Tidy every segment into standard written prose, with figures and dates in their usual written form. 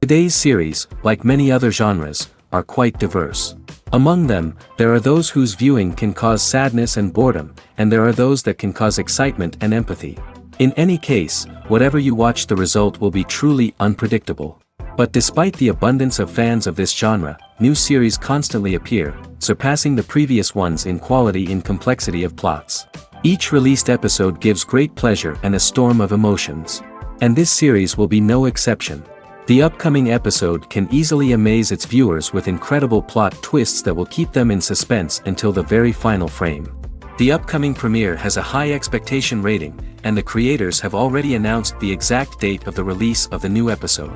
Today's series, like many other genres, are quite diverse. Among them, there are those whose viewing can cause sadness and boredom, and there are those that can cause excitement and empathy. In any case, whatever you watch, the result will be truly unpredictable. But despite the abundance of fans of this genre, new series constantly appear, surpassing the previous ones in quality and complexity of plots. Each released episode gives great pleasure and a storm of emotions. And this series will be no exception. The upcoming episode can easily amaze its viewers with incredible plot twists that will keep them in suspense until the very final frame. The upcoming premiere has a high expectation rating, and the creators have already announced the exact date of the release of the new episode.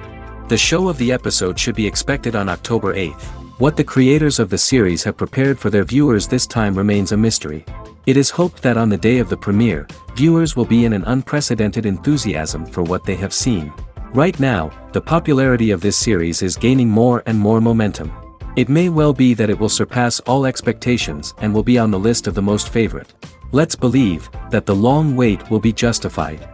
The show of the episode should be expected on October 8th. What the creators of the series have prepared for their viewers this time remains a mystery. It is hoped that on the day of the premiere, viewers will be in an unprecedented enthusiasm for what they have seen. Right now, the popularity of this series is gaining more and more momentum. It may well be that it will surpass all expectations and will be on the list of the most favorite. Let's believe that the long wait will be justified.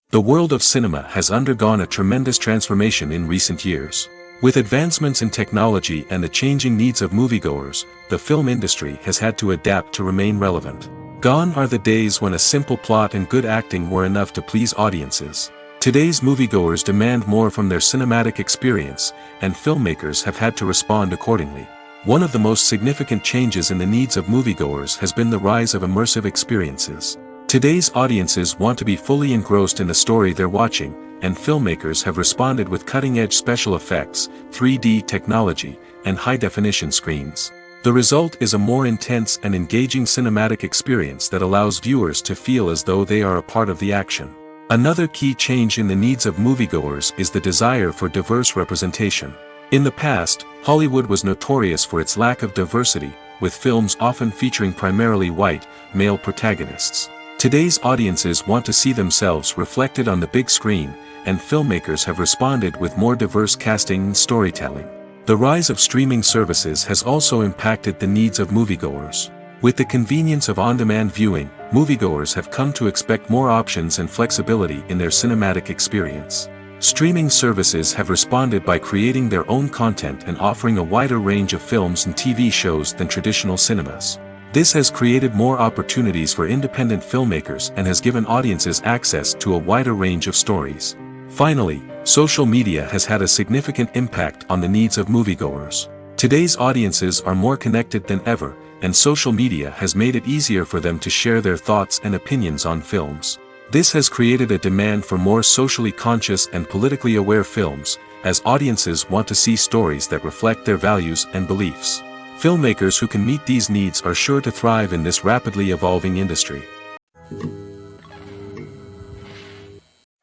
The world of cinema has undergone a tremendous transformation in recent years. With advancements in technology and the changing needs of moviegoers, the film industry has had to adapt to remain relevant. Gone are the days when a simple plot and good acting were enough to please audiences. Today's moviegoers demand more from their cinematic experience, and filmmakers have had to respond accordingly. One of the most significant changes in the needs of moviegoers has been the rise of immersive experiences. Today's audiences want to be fully engrossed in the story they're watching, and filmmakers have responded with cutting-edge special effects, 3D technology, and high-definition screens. The result is a more intense and engaging cinematic experience that allows viewers to feel as though they are a part of the action. Another key change in the needs of moviegoers is the desire for diverse representation. In the past, Hollywood was notorious for its lack of diversity, with films often featuring primarily white, male protagonists. Today's audiences want to see themselves reflected on the big screen, and filmmakers have responded with more diverse casting and storytelling. The rise of streaming services has also impacted the needs of moviegoers. With the convenience of on-demand viewing, moviegoers have come to expect more options and flexibility in their cinematic experience. Streaming services have responded by creating their own content and offering a wider range of films and TV shows than traditional cinemas. This has created more opportunities for independent filmmakers and has given audiences access to a wider range of stories. Finally, social media has had a significant impact on the needs of moviegoers. Today's audiences are more connected than ever, and social media has made it easier for them to share their thoughts and opinions on films. This has created a demand for more socially conscious and politically aware films, as audiences want to see stories that reflect their values and beliefs. Filmmakers who can meet these needs are sure to thrive in this rapidly evolving industry.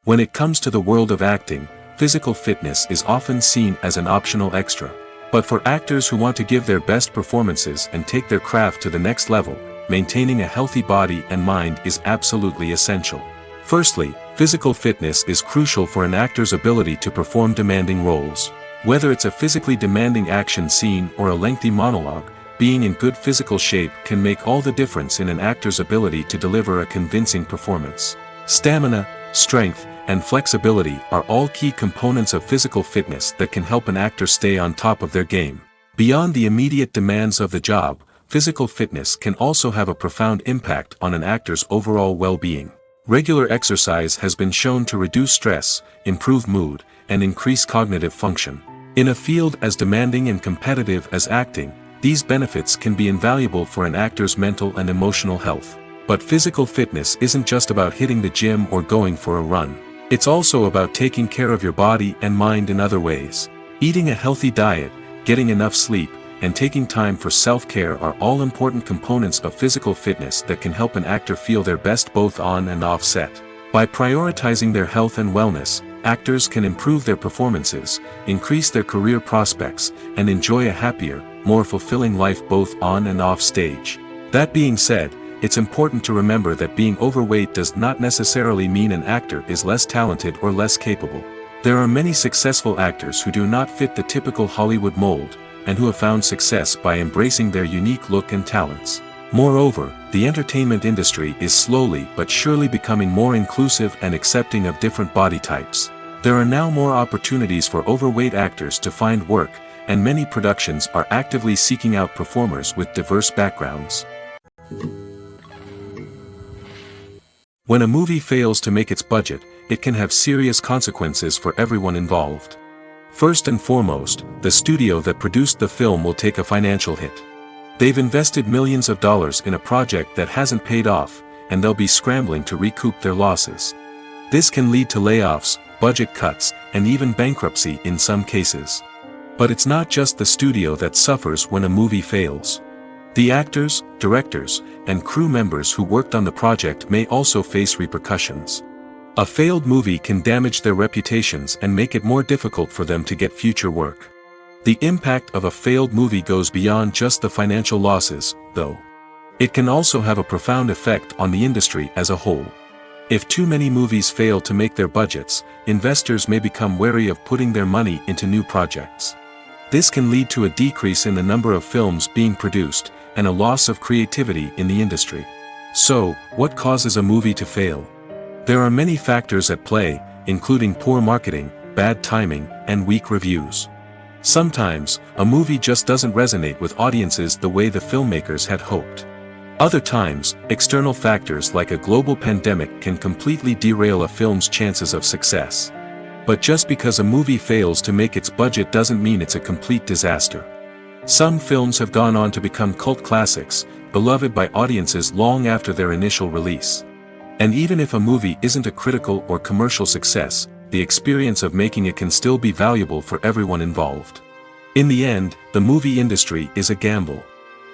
When it comes to the world of acting, physical fitness is often seen as an optional extra. But for actors who want to give their best performances and take their craft to the next level, maintaining a healthy body and mind is absolutely essential. Firstly, physical fitness is crucial for an actor's ability to perform demanding roles. Whether it's a physically demanding action scene or a lengthy monologue, being in good physical shape can make all the difference in an actor's ability to deliver a convincing performance. Stamina, strength, and flexibility are all key components of physical fitness that can help an actor stay on top of their game. Beyond the immediate demands of the job, physical fitness can also have a profound impact on an actor's overall well-being. Regular exercise has been shown to reduce stress, improve mood, and increase cognitive function. In a field as demanding and competitive as acting, these benefits can be invaluable for an actor's mental and emotional health. But physical fitness isn't just about hitting the gym or going for a run. It's also about taking care of your body and mind in other ways. Eating a healthy diet, getting enough sleep, and taking time for self-care are all important components of physical fitness that can help an actor feel their best both on and off set. By prioritizing their health and wellness, actors can improve their performances, increase their career prospects, and enjoy a happier, more fulfilling life both on and off stage. That being said, it's important to remember that being overweight does not necessarily mean an actor is less talented or less capable. There are many successful actors who do not fit the typical Hollywood mold, and who have found success by embracing their unique look and talents. Moreover, the entertainment industry is slowly but surely becoming more inclusive and accepting of different body types. There are now more opportunities for overweight actors to find work, and many productions are actively seeking out performers with diverse backgrounds. When a movie fails to make its budget, it can have serious consequences for everyone involved. First and foremost, the studio that produced the film will take a financial hit. They've invested millions of dollars in a project that hasn't paid off, and they'll be scrambling to recoup their losses. This can lead to layoffs, budget cuts, and even bankruptcy in some cases. But it's not just the studio that suffers when a movie fails. The actors, directors, and crew members who worked on the project may also face repercussions. A failed movie can damage their reputations and make it more difficult for them to get future work. The impact of a failed movie goes beyond just the financial losses, though. It can also have a profound effect on the industry as a whole. If too many movies fail to make their budgets, investors may become wary of putting their money into new projects. This can lead to a decrease in the number of films being produced, and a loss of creativity in the industry. So, what causes a movie to fail? There are many factors at play, including poor marketing, bad timing, and weak reviews. Sometimes, a movie just doesn't resonate with audiences the way the filmmakers had hoped. Other times, external factors like a global pandemic can completely derail a film's chances of success. But just because a movie fails to make its budget doesn't mean it's a complete disaster. Some films have gone on to become cult classics, beloved by audiences long after their initial release. And even if a movie isn't a critical or commercial success, the experience of making it can still be valuable for everyone involved. In the end, the movie industry is a gamble.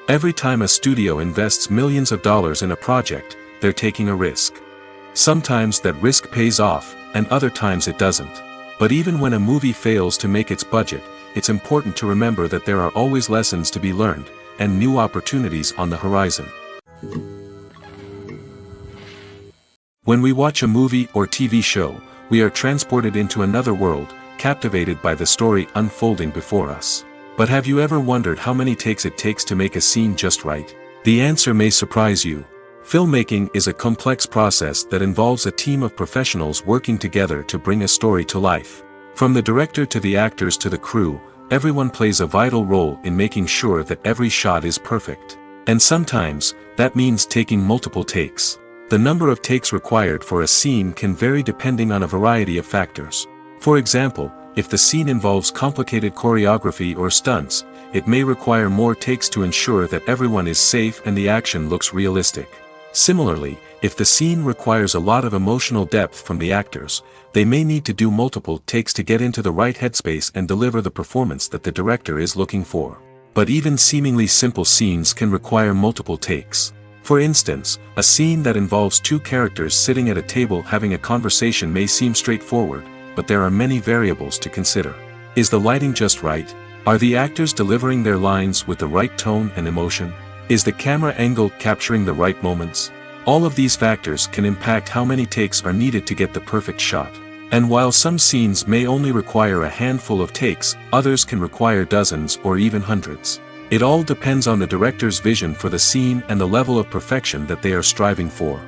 Every time a studio invests millions of dollars in a project, they're taking a risk. Sometimes that risk pays off, and other times it doesn't. But even when a movie fails to make its budget, it's important to remember that there are always lessons to be learned, and new opportunities on the horizon. When we watch a movie or TV show, we are transported into another world, captivated by the story unfolding before us. But have you ever wondered how many takes it takes to make a scene just right? The answer may surprise you. Filmmaking is a complex process that involves a team of professionals working together to bring a story to life. From the director to the actors to the crew, everyone plays a vital role in making sure that every shot is perfect. And sometimes, that means taking multiple takes. The number of takes required for a scene can vary depending on a variety of factors. For example, if the scene involves complicated choreography or stunts, it may require more takes to ensure that everyone is safe and the action looks realistic. Similarly, if the scene requires a lot of emotional depth from the actors, they may need to do multiple takes to get into the right headspace and deliver the performance that the director is looking for. But even seemingly simple scenes can require multiple takes. For instance, a scene that involves two characters sitting at a table having a conversation may seem straightforward, but there are many variables to consider. Is the lighting just right? Are the actors delivering their lines with the right tone and emotion? Is the camera angle capturing the right moments? All of these factors can impact how many takes are needed to get the perfect shot. And while some scenes may only require a handful of takes, others can require dozens or even hundreds. It all depends on the director's vision for the scene and the level of perfection that they are striving for.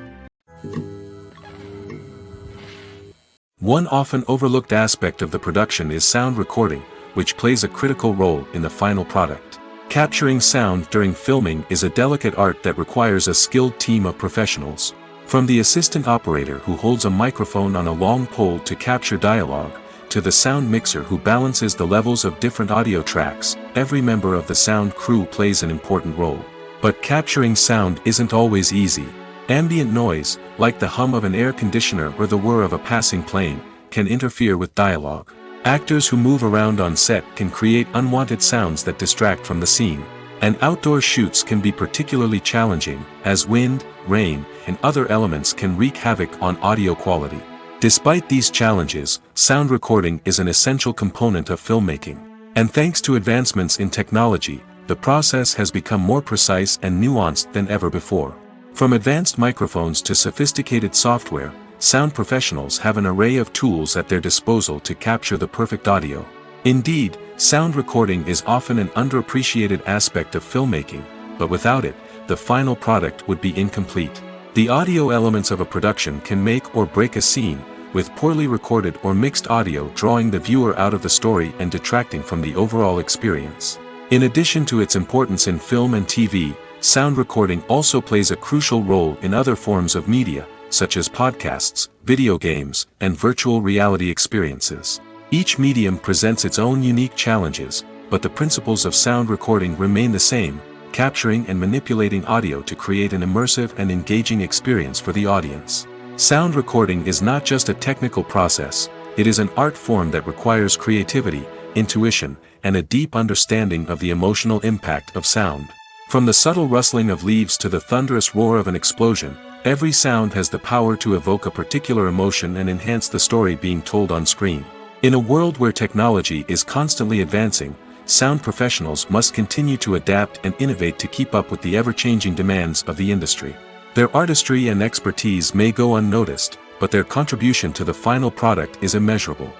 One often overlooked aspect of the production is sound recording, which plays a critical role in the final product. Capturing sound during filming is a delicate art that requires a skilled team of professionals. From the assistant operator who holds a microphone on a long pole to capture dialogue, to the sound mixer who balances the levels of different audio tracks, every member of the sound crew plays an important role. But capturing sound isn't always easy. Ambient noise, like the hum of an air conditioner or the whir of a passing plane, can interfere with dialogue. Actors who move around on set can create unwanted sounds that distract from the scene. And outdoor shoots can be particularly challenging, as wind, rain, and other elements can wreak havoc on audio quality. Despite these challenges, sound recording is an essential component of filmmaking. And thanks to advancements in technology, the process has become more precise and nuanced than ever before. From advanced microphones to sophisticated software, sound professionals have an array of tools at their disposal to capture the perfect audio. Indeed, sound recording is often an underappreciated aspect of filmmaking, but without it, the final product would be incomplete. The audio elements of a production can make or break a scene, with poorly recorded or mixed audio drawing the viewer out of the story and detracting from the overall experience. In addition to its importance in film and TV, sound recording also plays a crucial role in other forms of media, such as podcasts, video games, and virtual reality experiences. Each medium presents its own unique challenges, but the principles of sound recording remain the same, capturing and manipulating audio to create an immersive and engaging experience for the audience. Sound recording is not just a technical process, it is an art form that requires creativity, intuition, and a deep understanding of the emotional impact of sound. From the subtle rustling of leaves to the thunderous roar of an explosion, every sound has the power to evoke a particular emotion and enhance the story being told on screen. In a world where technology is constantly advancing, sound professionals must continue to adapt and innovate to keep up with the ever-changing demands of the industry. Their artistry and expertise may go unnoticed, but their contribution to the final product is immeasurable.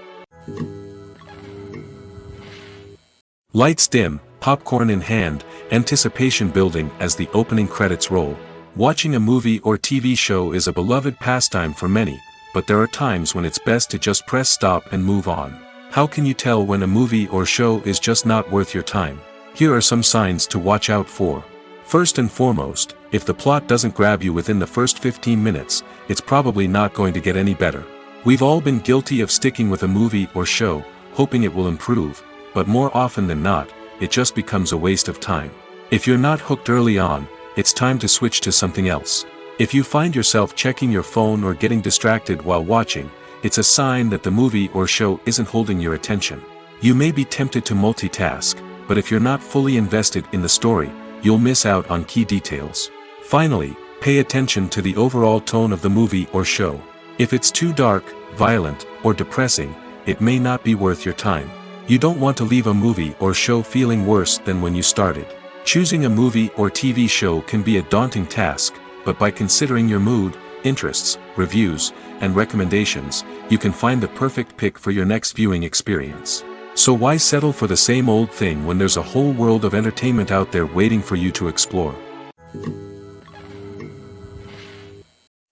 Lights dim, popcorn in hand, anticipation building as the opening credits roll. Watching a movie or TV show is a beloved pastime for many, but there are times when it's best to just press stop and move on. How can you tell when a movie or show is just not worth your time? Here are some signs to watch out for. First and foremost, if the plot doesn't grab you within the first 15 minutes, it's probably not going to get any better. We've all been guilty of sticking with a movie or show, hoping it will improve, but more often than not, it just becomes a waste of time. If you're not hooked early on, it's time to switch to something else. If you find yourself checking your phone or getting distracted while watching, it's a sign that the movie or show isn't holding your attention. You may be tempted to multitask, but if you're not fully invested in the story, you'll miss out on key details. Finally, pay attention to the overall tone of the movie or show. If it's too dark, violent, or depressing, it may not be worth your time. You don't want to leave a movie or show feeling worse than when you started. Choosing a movie or TV show can be a daunting task, but by considering your mood, interests, reviews, and recommendations, you can find the perfect pick for your next viewing experience. So why settle for the same old thing when there's a whole world of entertainment out there waiting for you to explore?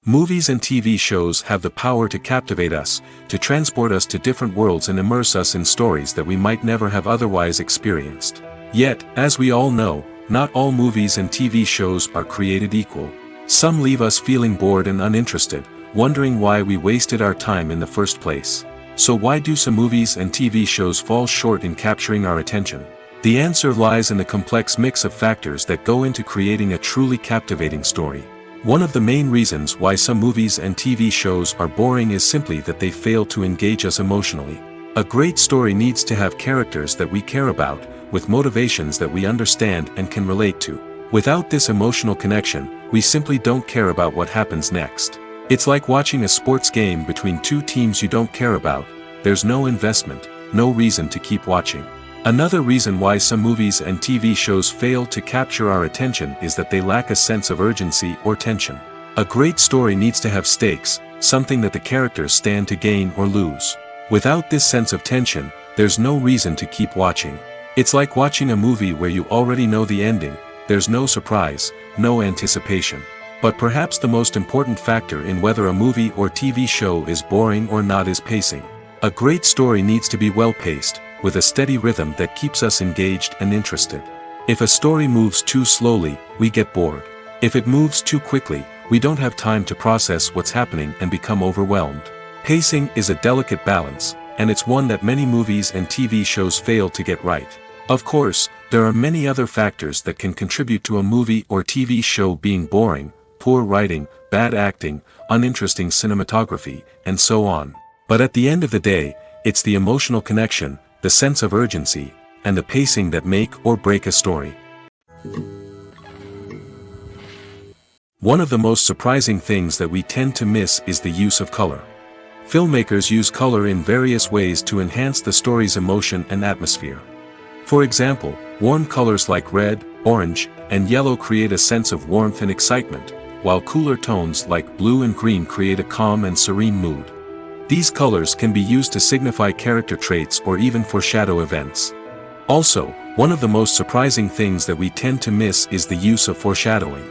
Movies and TV shows have the power to captivate us, to transport us to different worlds and immerse us in stories that we might never have otherwise experienced. Yet, as we all know, not all movies and TV shows are created equal. Some leave us feeling bored and uninterested, wondering why we wasted our time in the first place. So why do some movies and TV shows fall short in capturing our attention? The answer lies in the complex mix of factors that go into creating a truly captivating story. One of the main reasons why some movies and TV shows are boring is simply that they fail to engage us emotionally. A great story needs to have characters that we care about, with motivations that we understand and can relate to. Without this emotional connection, we simply don't care about what happens next. It's like watching a sports game between two teams you don't care about. There's no investment, no reason to keep watching. Another reason why some movies and TV shows fail to capture our attention is that they lack a sense of urgency or tension. A great story needs to have stakes, something that the characters stand to gain or lose. Without this sense of tension, there's no reason to keep watching. It's like watching a movie where you already know the ending. There's no surprise, no anticipation. But perhaps the most important factor in whether a movie or TV show is boring or not is pacing. A great story needs to be well-paced, with a steady rhythm that keeps us engaged and interested. If a story moves too slowly, we get bored. If it moves too quickly, we don't have time to process what's happening and become overwhelmed. Pacing is a delicate balance, and it's one that many movies and TV shows fail to get right. Of course, there are many other factors that can contribute to a movie or TV show being boring: poor writing, bad acting, uninteresting cinematography, and so on. But at the end of the day, it's the emotional connection, the sense of urgency, and the pacing that make or break a story. One of the most surprising things that we tend to miss is the use of color. Filmmakers use color in various ways to enhance the story's emotion and atmosphere. For example, warm colors like red, orange, and yellow create a sense of warmth and excitement, while cooler tones like blue and green create a calm and serene mood. These colors can be used to signify character traits or even foreshadow events. Also, one of the most surprising things that we tend to miss is the use of foreshadowing.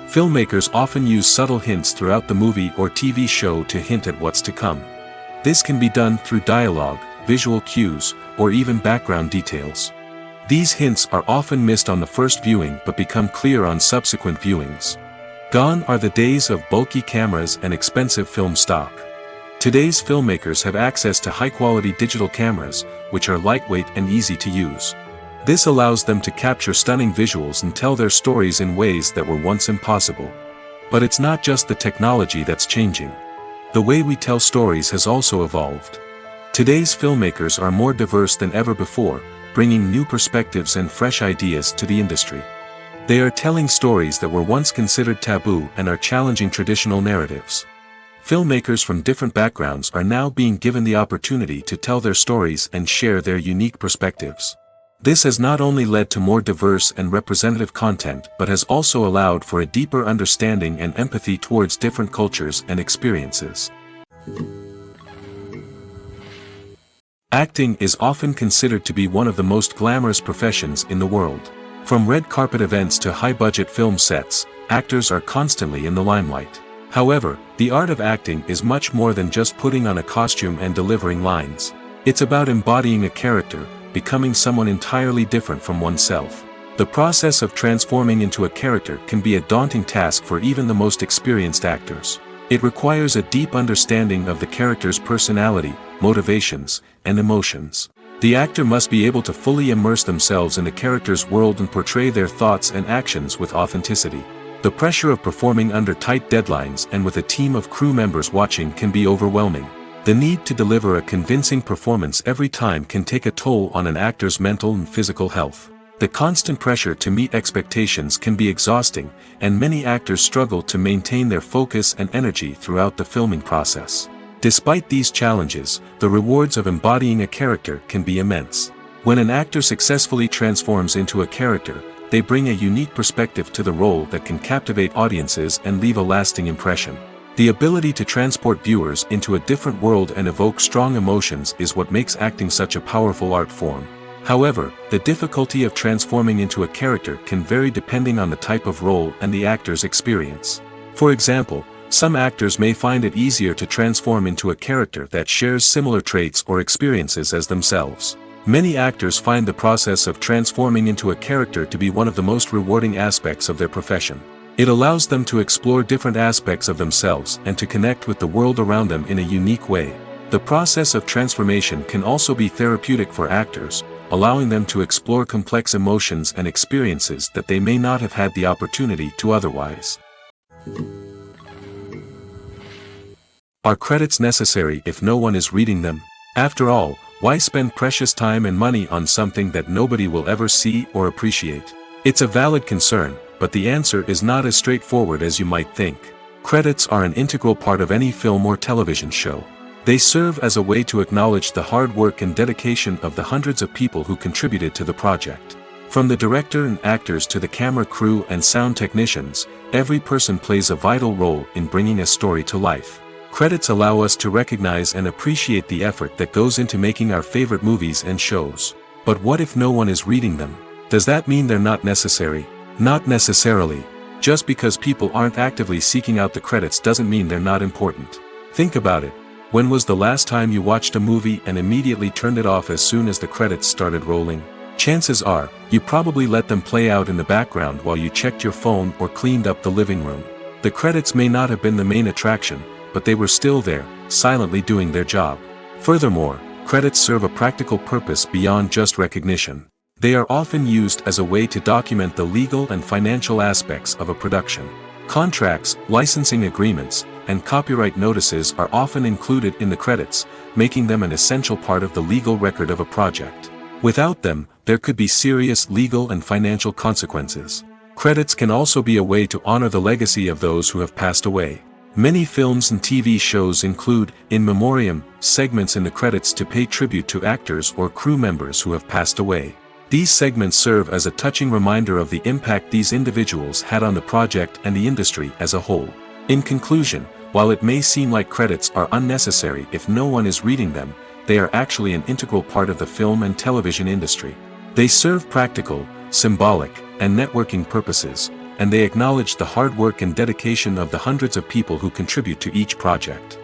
Filmmakers often use subtle hints throughout the movie or TV show to hint at what's to come. This can be done through dialogue, visual cues, or even background details. These hints are often missed on the first viewing but become clear on subsequent viewings. Gone are the days of bulky cameras and expensive film stock. Today's filmmakers have access to high-quality digital cameras, which are lightweight and easy to use. This allows them to capture stunning visuals and tell their stories in ways that were once impossible. But it's not just the technology that's changing. The way we tell stories has also evolved. Today's filmmakers are more diverse than ever before, bringing new perspectives and fresh ideas to the industry. They are telling stories that were once considered taboo and are challenging traditional narratives. Filmmakers from different backgrounds are now being given the opportunity to tell their stories and share their unique perspectives. This has not only led to more diverse and representative content but has also allowed for a deeper understanding and empathy towards different cultures and experiences. Acting is often considered to be one of the most glamorous professions in the world. From red carpet events to high-budget film sets, actors are constantly in the limelight. However, the art of acting is much more than just putting on a costume and delivering lines. It's about embodying a character, becoming someone entirely different from oneself. The process of transforming into a character can be a daunting task for even the most experienced actors. It requires a deep understanding of the character's personality, motivations, and emotions. The actor must be able to fully immerse themselves in the character's world and portray their thoughts and actions with authenticity. The pressure of performing under tight deadlines and with a team of crew members watching can be overwhelming. The need to deliver a convincing performance every time can take a toll on an actor's mental and physical health. The constant pressure to meet expectations can be exhausting, and many actors struggle to maintain their focus and energy throughout the filming process. Despite these challenges, the rewards of embodying a character can be immense. When an actor successfully transforms into a character, they bring a unique perspective to the role that can captivate audiences and leave a lasting impression. The ability to transport viewers into a different world and evoke strong emotions is what makes acting such a powerful art form. However, the difficulty of transforming into a character can vary depending on the type of role and the actor's experience. For example, some actors may find it easier to transform into a character that shares similar traits or experiences as themselves. Many actors find the process of transforming into a character to be one of the most rewarding aspects of their profession. It allows them to explore different aspects of themselves and to connect with the world around them in a unique way. The process of transformation can also be therapeutic for actors, allowing them to explore complex emotions and experiences that they may not have had the opportunity to otherwise. Are credits necessary if no one is reading them? After all, why spend precious time and money on something that nobody will ever see or appreciate? It's a valid concern, but the answer is not as straightforward as you might think. Credits are an integral part of any film or television show. They serve as a way to acknowledge the hard work and dedication of the hundreds of people who contributed to the project. From the director and actors to the camera crew and sound technicians, every person plays a vital role in bringing a story to life. Credits allow us to recognize and appreciate the effort that goes into making our favorite movies and shows. But what if no one is reading them? Does that mean they're not necessary? Not necessarily. Just because people aren't actively seeking out the credits doesn't mean they're not important. Think about it. When was the last time you watched a movie and immediately turned it off as soon as the credits started rolling? Chances are, you probably let them play out in the background while you checked your phone or cleaned up the living room. The credits may not have been the main attraction, but they were still there, silently doing their job. Furthermore, credits serve a practical purpose beyond just recognition. They are often used as a way to document the legal and financial aspects of a production. Contracts, licensing agreements, and copyright notices are often included in the credits, making them an essential part of the legal record of a project. Without them, there could be serious legal and financial consequences. Credits can also be a way to honor the legacy of those who have passed away. Many films and TV shows include, in memoriam, segments in the credits to pay tribute to actors or crew members who have passed away. These segments serve as a touching reminder of the impact these individuals had on the project and the industry as a whole. In conclusion, while it may seem like credits are unnecessary if no one is reading them, they are actually an integral part of the film and television industry. They serve practical, symbolic, and networking purposes, and they acknowledge the hard work and dedication of the hundreds of people who contribute to each project.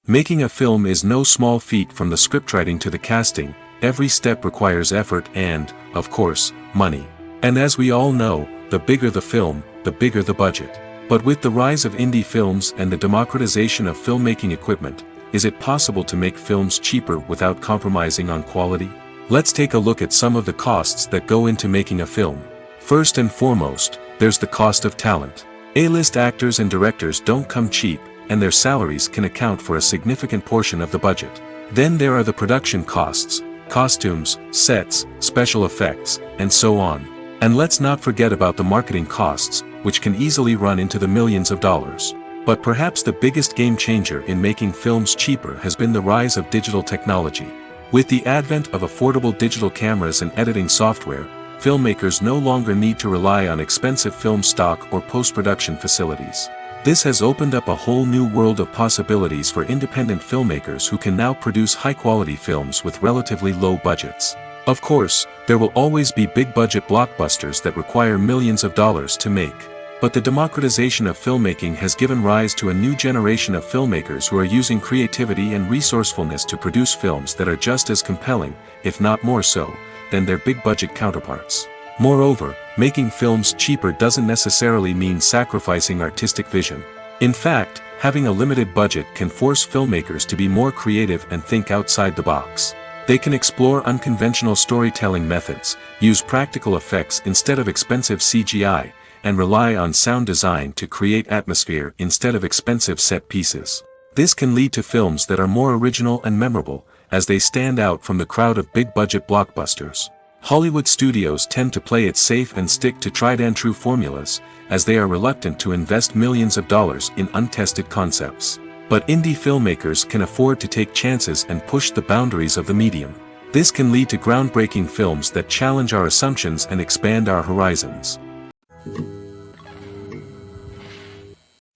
Making a film is no small feat. From the scriptwriting to the casting, every step requires effort and, of course, money. And as we all know, the bigger the film, the bigger the budget. But with the rise of indie films and the democratization of filmmaking equipment, is it possible to make films cheaper without compromising on quality? Let's take a look at some of the costs that go into making a film. First and foremost, there's the cost of talent. A-list actors and directors don't come cheap, and their salaries can account for a significant portion of the budget. Then there are the production costs, costumes, sets, special effects, and so on. And let's not forget about the marketing costs, which can easily run into the millions of dollars. But perhaps the biggest game changer in making films cheaper has been the rise of digital technology. With the advent of affordable digital cameras and editing software, filmmakers no longer need to rely on expensive film stock or post-production facilities. This has opened up a whole new world of possibilities for independent filmmakers who can now produce high-quality films with relatively low budgets. Of course, there will always be big-budget blockbusters that require millions of dollars to make. But the democratization of filmmaking has given rise to a new generation of filmmakers who are using creativity and resourcefulness to produce films that are just as compelling, if not more so, than their big-budget counterparts. Moreover, making films cheaper doesn't necessarily mean sacrificing artistic vision. In fact, having a limited budget can force filmmakers to be more creative and think outside the box. They can explore unconventional storytelling methods, use practical effects instead of expensive CGI, and rely on sound design to create atmosphere instead of expensive set pieces. This can lead to films that are more original and memorable, as they stand out from the crowd of big-budget blockbusters. Hollywood studios tend to play it safe and stick to tried-and-true formulas, as they are reluctant to invest millions of dollars in untested concepts. But indie filmmakers can afford to take chances and push the boundaries of the medium. This can lead to groundbreaking films that challenge our assumptions and expand our horizons.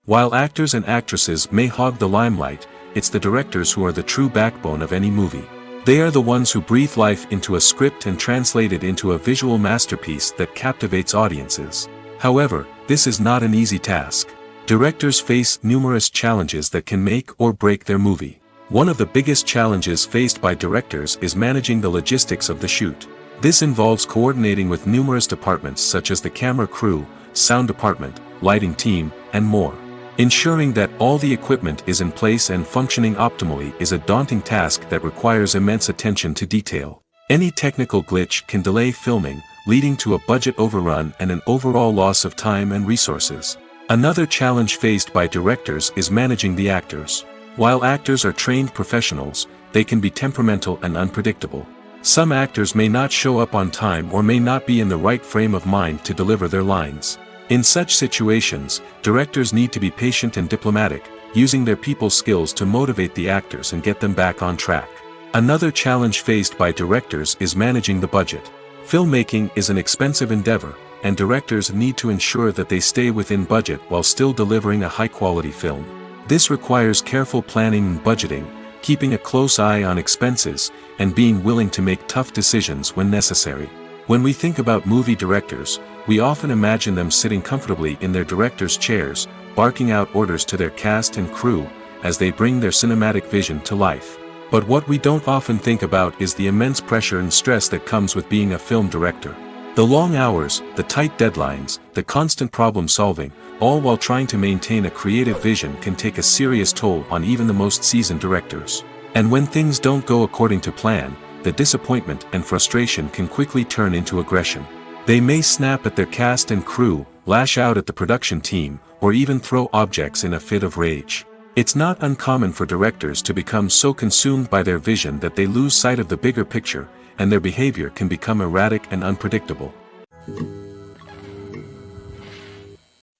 While actors and actresses may hog the limelight, it's the directors who are the true backbone of any movie. They are the ones who breathe life into a script and translate it into a visual masterpiece that captivates audiences. However, this is not an easy task. Directors face numerous challenges that can make or break their movie. One of the biggest challenges faced by directors is managing the logistics of the shoot. This involves coordinating with numerous departments such as the camera crew, sound department, lighting team, and more. Ensuring that all the equipment is in place and functioning optimally is a daunting task that requires immense attention to detail. Any technical glitch can delay filming, leading to a budget overrun and an overall loss of time and resources. Another challenge faced by directors is managing the actors. While actors are trained professionals, they can be temperamental and unpredictable. Some actors may not show up on time or may not be in the right frame of mind to deliver their lines. In such situations, directors need to be patient and diplomatic, using their people skills to motivate the actors and get them back on track. Another challenge faced by directors is managing the budget. Filmmaking is an expensive endeavor, and directors need to ensure that they stay within budget while still delivering a high-quality film. This requires careful planning and budgeting, keeping a close eye on expenses, and being willing to make tough decisions when necessary. When we think about movie directors, we often imagine them sitting comfortably in their director's chairs, barking out orders to their cast and crew, as they bring their cinematic vision to life. But what we don't often think about is the immense pressure and stress that comes with being a film director. The long hours, the tight deadlines, the constant problem solving, all while trying to maintain a creative vision can take a serious toll on even the most seasoned directors. And when things don't go according to plan, the disappointment and frustration can quickly turn into aggression. They may snap at their cast and crew, lash out at the production team, or even throw objects in a fit of rage. It's not uncommon for directors to become so consumed by their vision that they lose sight of the bigger picture, and their behavior can become erratic and unpredictable.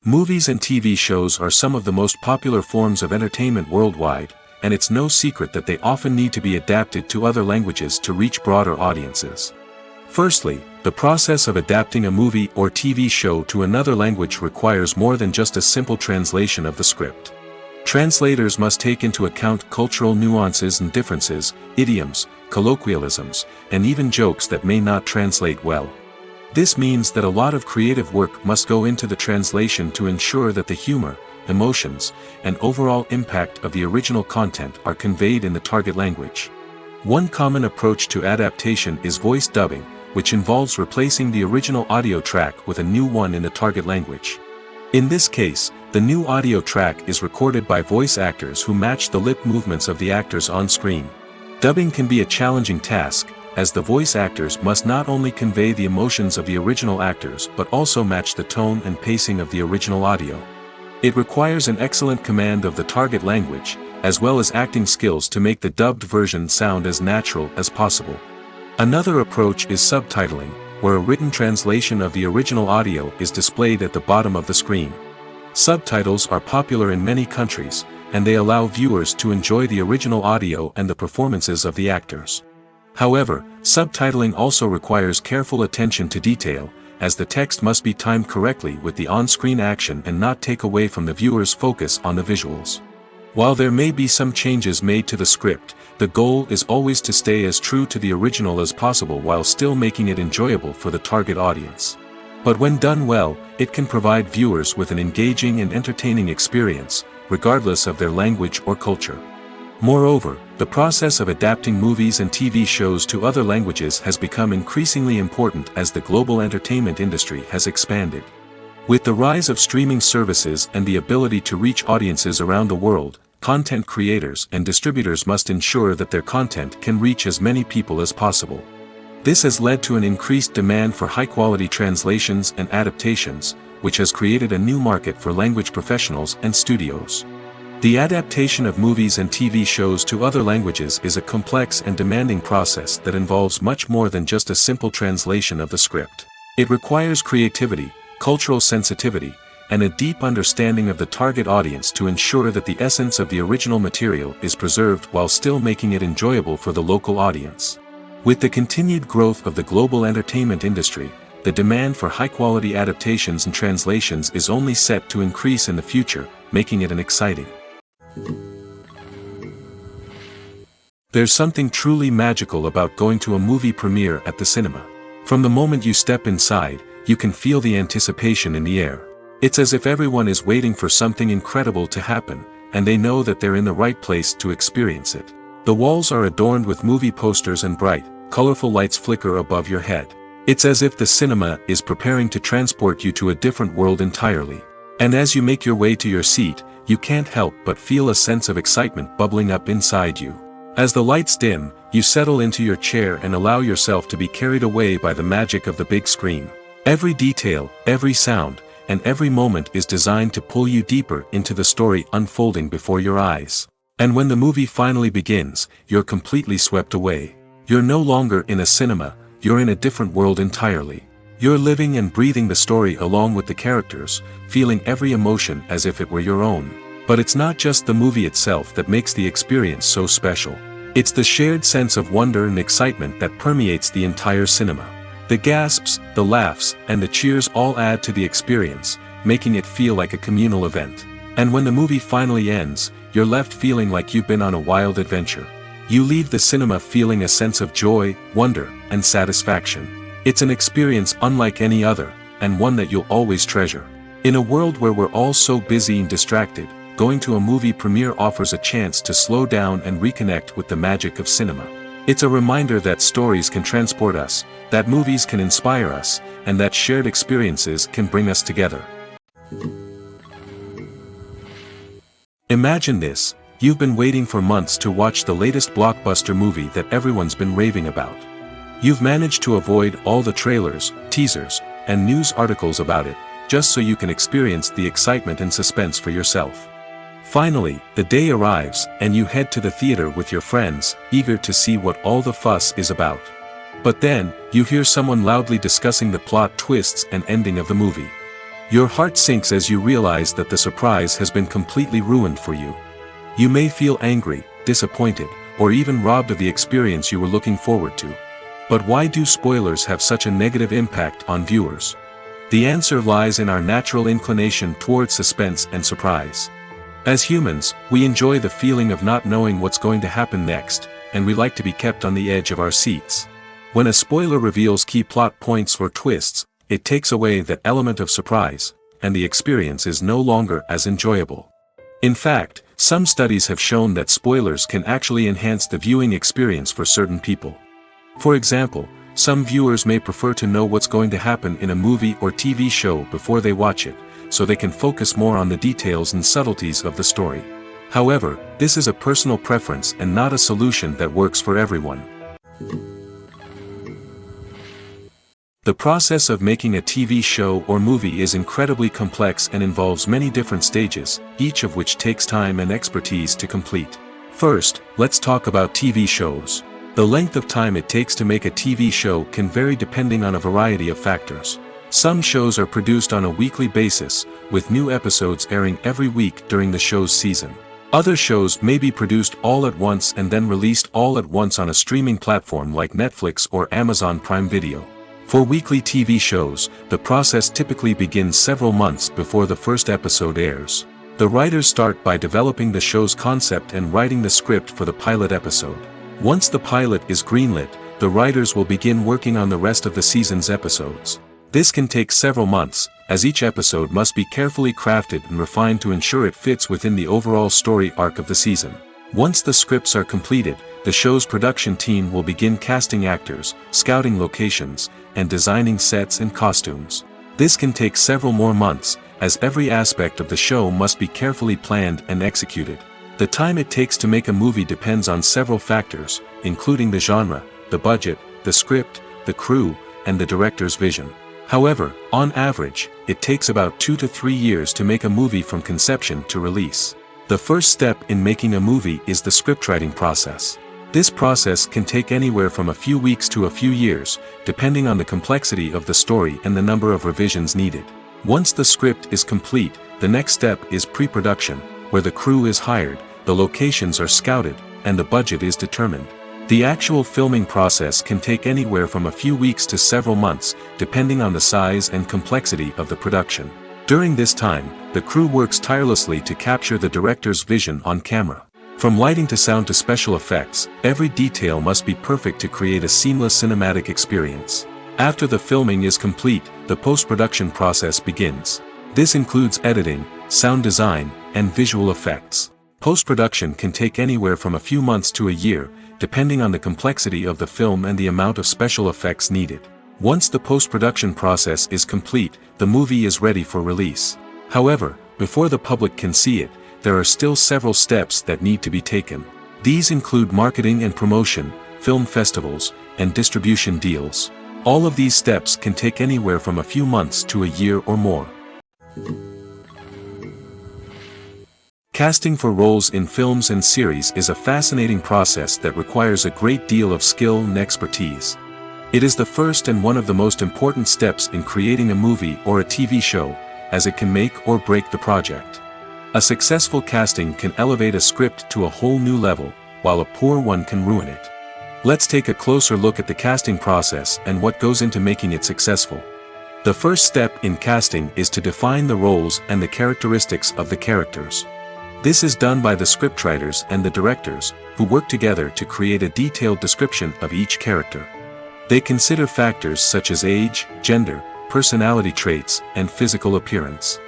Movies and TV shows are some of the most popular forms of entertainment worldwide, and it's no secret that they often need to be adapted to other languages to reach broader audiences. Firstly, the process of adapting a movie or TV show to another language requires more than just a simple translation of the script. Translators must take into account cultural nuances and differences, idioms, colloquialisms, and even jokes that may not translate well. This means that a lot of creative work must go into the translation to ensure that the humor, emotions, and overall impact of the original content are conveyed in the target language. One common approach to adaptation is voice dubbing, which involves replacing the original audio track with a new one in the target language. In this case, the new audio track is recorded by voice actors who match the lip movements of the actors on screen. Dubbing can be a challenging task, as the voice actors must not only convey the emotions of the original actors but also match the tone and pacing of the original audio. It requires an excellent command of the target language, as well as acting skills to make the dubbed version sound as natural as possible. Another approach is subtitling, where a written translation of the original audio is displayed at the bottom of the screen. Subtitles are popular in many countries, and they allow viewers to enjoy the original audio and the performances of the actors. However, subtitling also requires careful attention to detail, as the text must be timed correctly with the on-screen action and not take away from the viewer's focus on the visuals. While there may be some changes made to the script, the goal is always to stay as true to the original as possible while still making it enjoyable for the target audience. But when done well, it can provide viewers with an engaging and entertaining experience, regardless of their language or culture. Moreover, the process of adapting movies and TV shows to other languages has become increasingly important as the global entertainment industry has expanded. With the rise of streaming services and the ability to reach audiences around the world, content creators and distributors must ensure that their content can reach as many people as possible. This has led to an increased demand for high-quality translations and adaptations, which has created a new market for language professionals and studios. The adaptation of movies and TV shows to other languages is a complex and demanding process that involves much more than just a simple translation of the script. It requires creativity, cultural sensitivity, and a deep understanding of the target audience to ensure that the essence of the original material is preserved while still making it enjoyable for the local audience. With the continued growth of the global entertainment industry, the demand for high-quality adaptations and translations is only set to increase in the future, making it exciting. There's something truly magical about going to a movie premiere at the cinema. From the moment you step inside, you can feel the anticipation in the air. It's as if everyone is waiting for something incredible to happen, and they know that they're in the right place to experience it. The walls are adorned with movie posters and bright, colorful lights flicker above your head. It's as if the cinema is preparing to transport you to a different world entirely. And as you make your way to your seat, you can't help but feel a sense of excitement bubbling up inside you. As the lights dim, you settle into your chair and allow yourself to be carried away by the magic of the big screen. Every detail, every sound, and every moment is designed to pull you deeper into the story unfolding before your eyes. And when the movie finally begins, you're completely swept away. You're no longer in a cinema, you're in a different world entirely. You're living and breathing the story along with the characters, feeling every emotion as if it were your own. But it's not just the movie itself that makes the experience so special. It's the shared sense of wonder and excitement that permeates the entire cinema. The gasps, the laughs, and the cheers all add to the experience, making it feel like a communal event. And when the movie finally ends, you're left feeling like you've been on a wild adventure. You leave the cinema feeling a sense of joy, wonder, and satisfaction. It's an experience unlike any other, and one that you'll always treasure. In a world where we're all so busy and distracted, going to a movie premiere offers a chance to slow down and reconnect with the magic of cinema. It's a reminder that stories can transport us, that movies can inspire us, and that shared experiences can bring us together. Imagine this: you've been waiting for months to watch the latest blockbuster movie that everyone's been raving about. You've managed to avoid all the trailers, teasers, and news articles about it, just so you can experience the excitement and suspense for yourself. Finally, the day arrives, and you head to the theater with your friends, eager to see what all the fuss is about. But then, you hear someone loudly discussing the plot twists and ending of the movie. Your heart sinks as you realize that the surprise has been completely ruined for you. You may feel angry, disappointed, or even robbed of the experience you were looking forward to. But why do spoilers have such a negative impact on viewers? The answer lies in our natural inclination toward suspense and surprise. As humans, we enjoy the feeling of not knowing what's going to happen next, and we like to be kept on the edge of our seats. When a spoiler reveals key plot points or twists, it takes away that element of surprise, and the experience is no longer as enjoyable. In fact, some studies have shown that spoilers can actually enhance the viewing experience for certain people. For example, some viewers may prefer to know what's going to happen in a movie or TV show before they watch it, so they can focus more on the details and subtleties of the story. However, this is a personal preference and not a solution that works for everyone. The process of making a TV show or movie is incredibly complex and involves many different stages, each of which takes time and expertise to complete. First, let's talk about TV shows. The length of time it takes to make a TV show can vary depending on a variety of factors. Some shows are produced on a weekly basis, with new episodes airing every week during the show's season. Other shows may be produced all at once and then released all at once on a streaming platform like Netflix or Amazon Prime Video. For weekly TV shows, the process typically begins several months before the first episode airs. The writers start by developing the show's concept and writing the script for the pilot episode. Once the pilot is greenlit, the writers will begin working on the rest of the season's episodes. This can take several months, as each episode must be carefully crafted and refined to ensure it fits within the overall story arc of the season. Once the scripts are completed, the show's production team will begin casting actors, scouting locations, and designing sets and costumes. This can take several more months, as every aspect of the show must be carefully planned and executed. The time it takes to make a movie depends on several factors, including the genre, the budget, the script, the crew, and the director's vision. However, on average, it takes about 2 to 3 years to make a movie from conception to release. The first step in making a movie is the scriptwriting process. This process can take anywhere from a few weeks to a few years, depending on the complexity of the story and the number of revisions needed. Once the script is complete, the next step is pre-production, where the crew is hired, the locations are scouted, and the budget is determined. The actual filming process can take anywhere from a few weeks to several months, depending on the size and complexity of the production. During this time, the crew works tirelessly to capture the director's vision on camera. From lighting to sound to special effects, every detail must be perfect to create a seamless cinematic experience. After the filming is complete, the post-production process begins. This includes editing, sound design, and visual effects. Post-production can take anywhere from a few months to a year, depending on the complexity of the film and the amount of special effects needed. Once the post-production process is complete, the movie is ready for release. However, before the public can see it, there are still several steps that need to be taken. These include marketing and promotion, film festivals, and distribution deals. All of these steps can take anywhere from a few months to a year or more. Casting for roles in films and series is a fascinating process that requires a great deal of skill and expertise. It is the first and one of the most important steps in creating a movie or a TV show, as it can make or break the project. A successful casting can elevate a script to a whole new level, while a poor one can ruin it. Let's take a closer look at the casting process and what goes into making it successful. The first step in casting is to define the roles and the characteristics of the characters. This is done by the scriptwriters and the directors, who work together to create a detailed description of each character. They consider factors such as age, gender, personality traits, and physical appearance.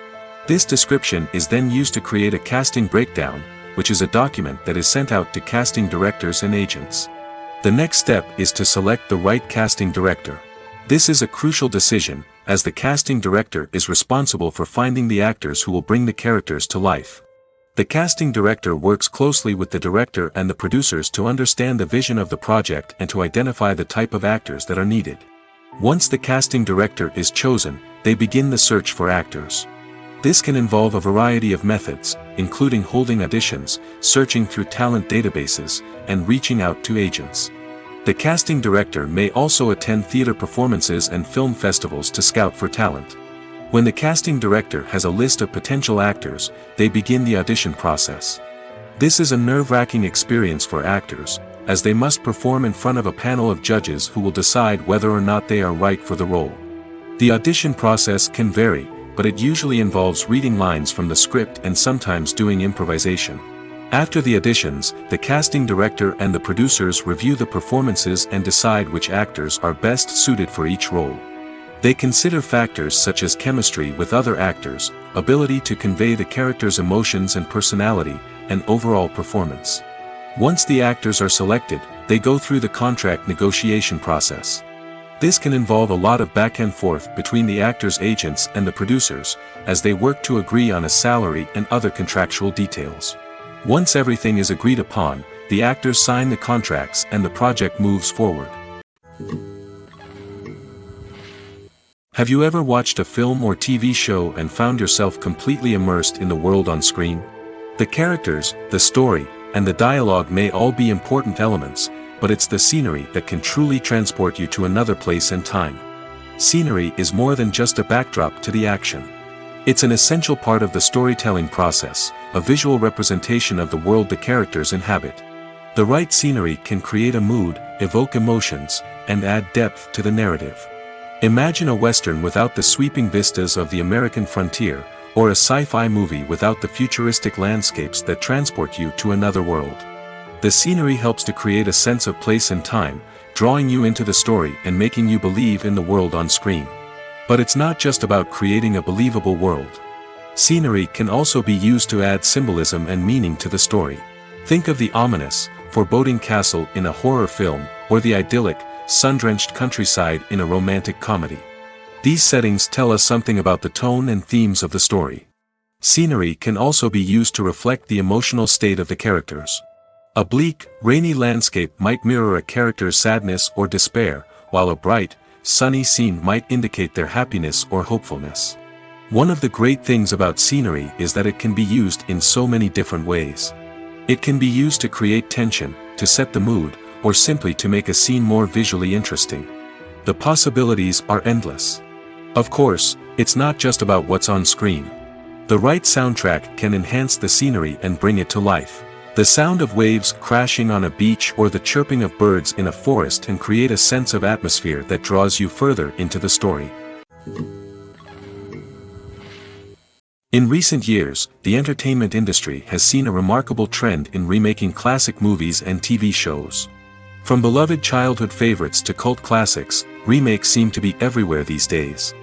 This description is then used to create a casting breakdown, which is a document that is sent out to casting directors and agents. The next step is to select the right casting director. This is a crucial decision, as the casting director is responsible for finding the actors who will bring the characters to life. The casting director works closely with the director and the producers to understand the vision of the project and to identify the type of actors that are needed. Once the casting director is chosen, they begin the search for actors. This can involve a variety of methods, including holding auditions, searching through talent databases, and reaching out to agents. The casting director may also attend theater performances and film festivals to scout for talent. When the casting director has a list of potential actors, they begin the audition process. This is a nerve-wracking experience for actors, as they must perform in front of a panel of judges who will decide whether or not they are right for the role. The audition process can vary, but it usually involves reading lines from the script and sometimes doing improvisation. After the auditions, the casting director and the producers review the performances and decide which actors are best suited for each role. They consider factors such as chemistry with other actors, ability to convey the character's emotions and personality, and overall performance. Once the actors are selected, they go through the contract negotiation process. This can involve a lot of back and forth between the actors' agents and the producers, as they work to agree on a salary and other contractual details. Once everything is agreed upon, the actors sign the contracts and the project moves forward. Have you ever watched a film or TV show and found yourself completely immersed in the world on screen? The characters, the story, and the dialogue may all be important elements, but it's the scenery that can truly transport you to another place and time. Scenery is more than just a backdrop to the action. It's an essential part of the storytelling process, a visual representation of the world the characters inhabit. The right scenery can create a mood, evoke emotions, and add depth to the narrative. Imagine a Western without the sweeping vistas of the American frontier, or a sci-fi movie without the futuristic landscapes that transport you to another world. The scenery helps to create a sense of place and time, drawing you into the story and making you believe in the world on screen. But it's not just about creating a believable world. Scenery can also be used to add symbolism and meaning to the story. Think of the ominous, foreboding castle in a horror film, or the idyllic, sun-drenched countryside in a romantic comedy. These settings tell us something about the tone and themes of the story. Scenery can also be used to reflect the emotional state of the characters. A bleak, rainy landscape might mirror a character's sadness or despair, while a bright, sunny scene might indicate their happiness or hopefulness. One of the great things about scenery is that it can be used in so many different ways. It can be used to create tension, to set the mood, or simply to make a scene more visually interesting. The possibilities are endless. Of course, it's not just about what's on screen. The right soundtrack can enhance the scenery and bring it to life. The sound of waves crashing on a beach or the chirping of birds in a forest can create a sense of atmosphere that draws you further into the story. In recent years, the entertainment industry has seen a remarkable trend in remaking classic movies and TV shows. From beloved childhood favorites to cult classics, remakes seem to be everywhere these days.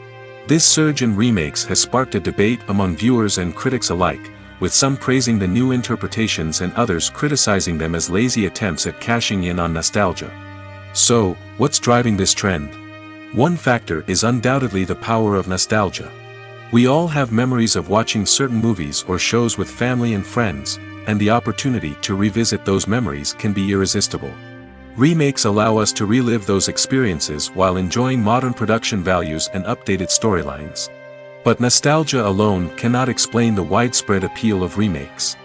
This surge in remakes has sparked a debate among viewers and critics alike, with some praising the new interpretations and others criticizing them as lazy attempts at cashing in on nostalgia. So, what's driving this trend? One factor is undoubtedly the power of nostalgia. We all have memories of watching certain movies or shows with family and friends, and the opportunity to revisit those memories can be irresistible. Remakes allow us to relive those experiences while enjoying modern production values and updated storylines. But nostalgia alone cannot explain the widespread appeal of remakes.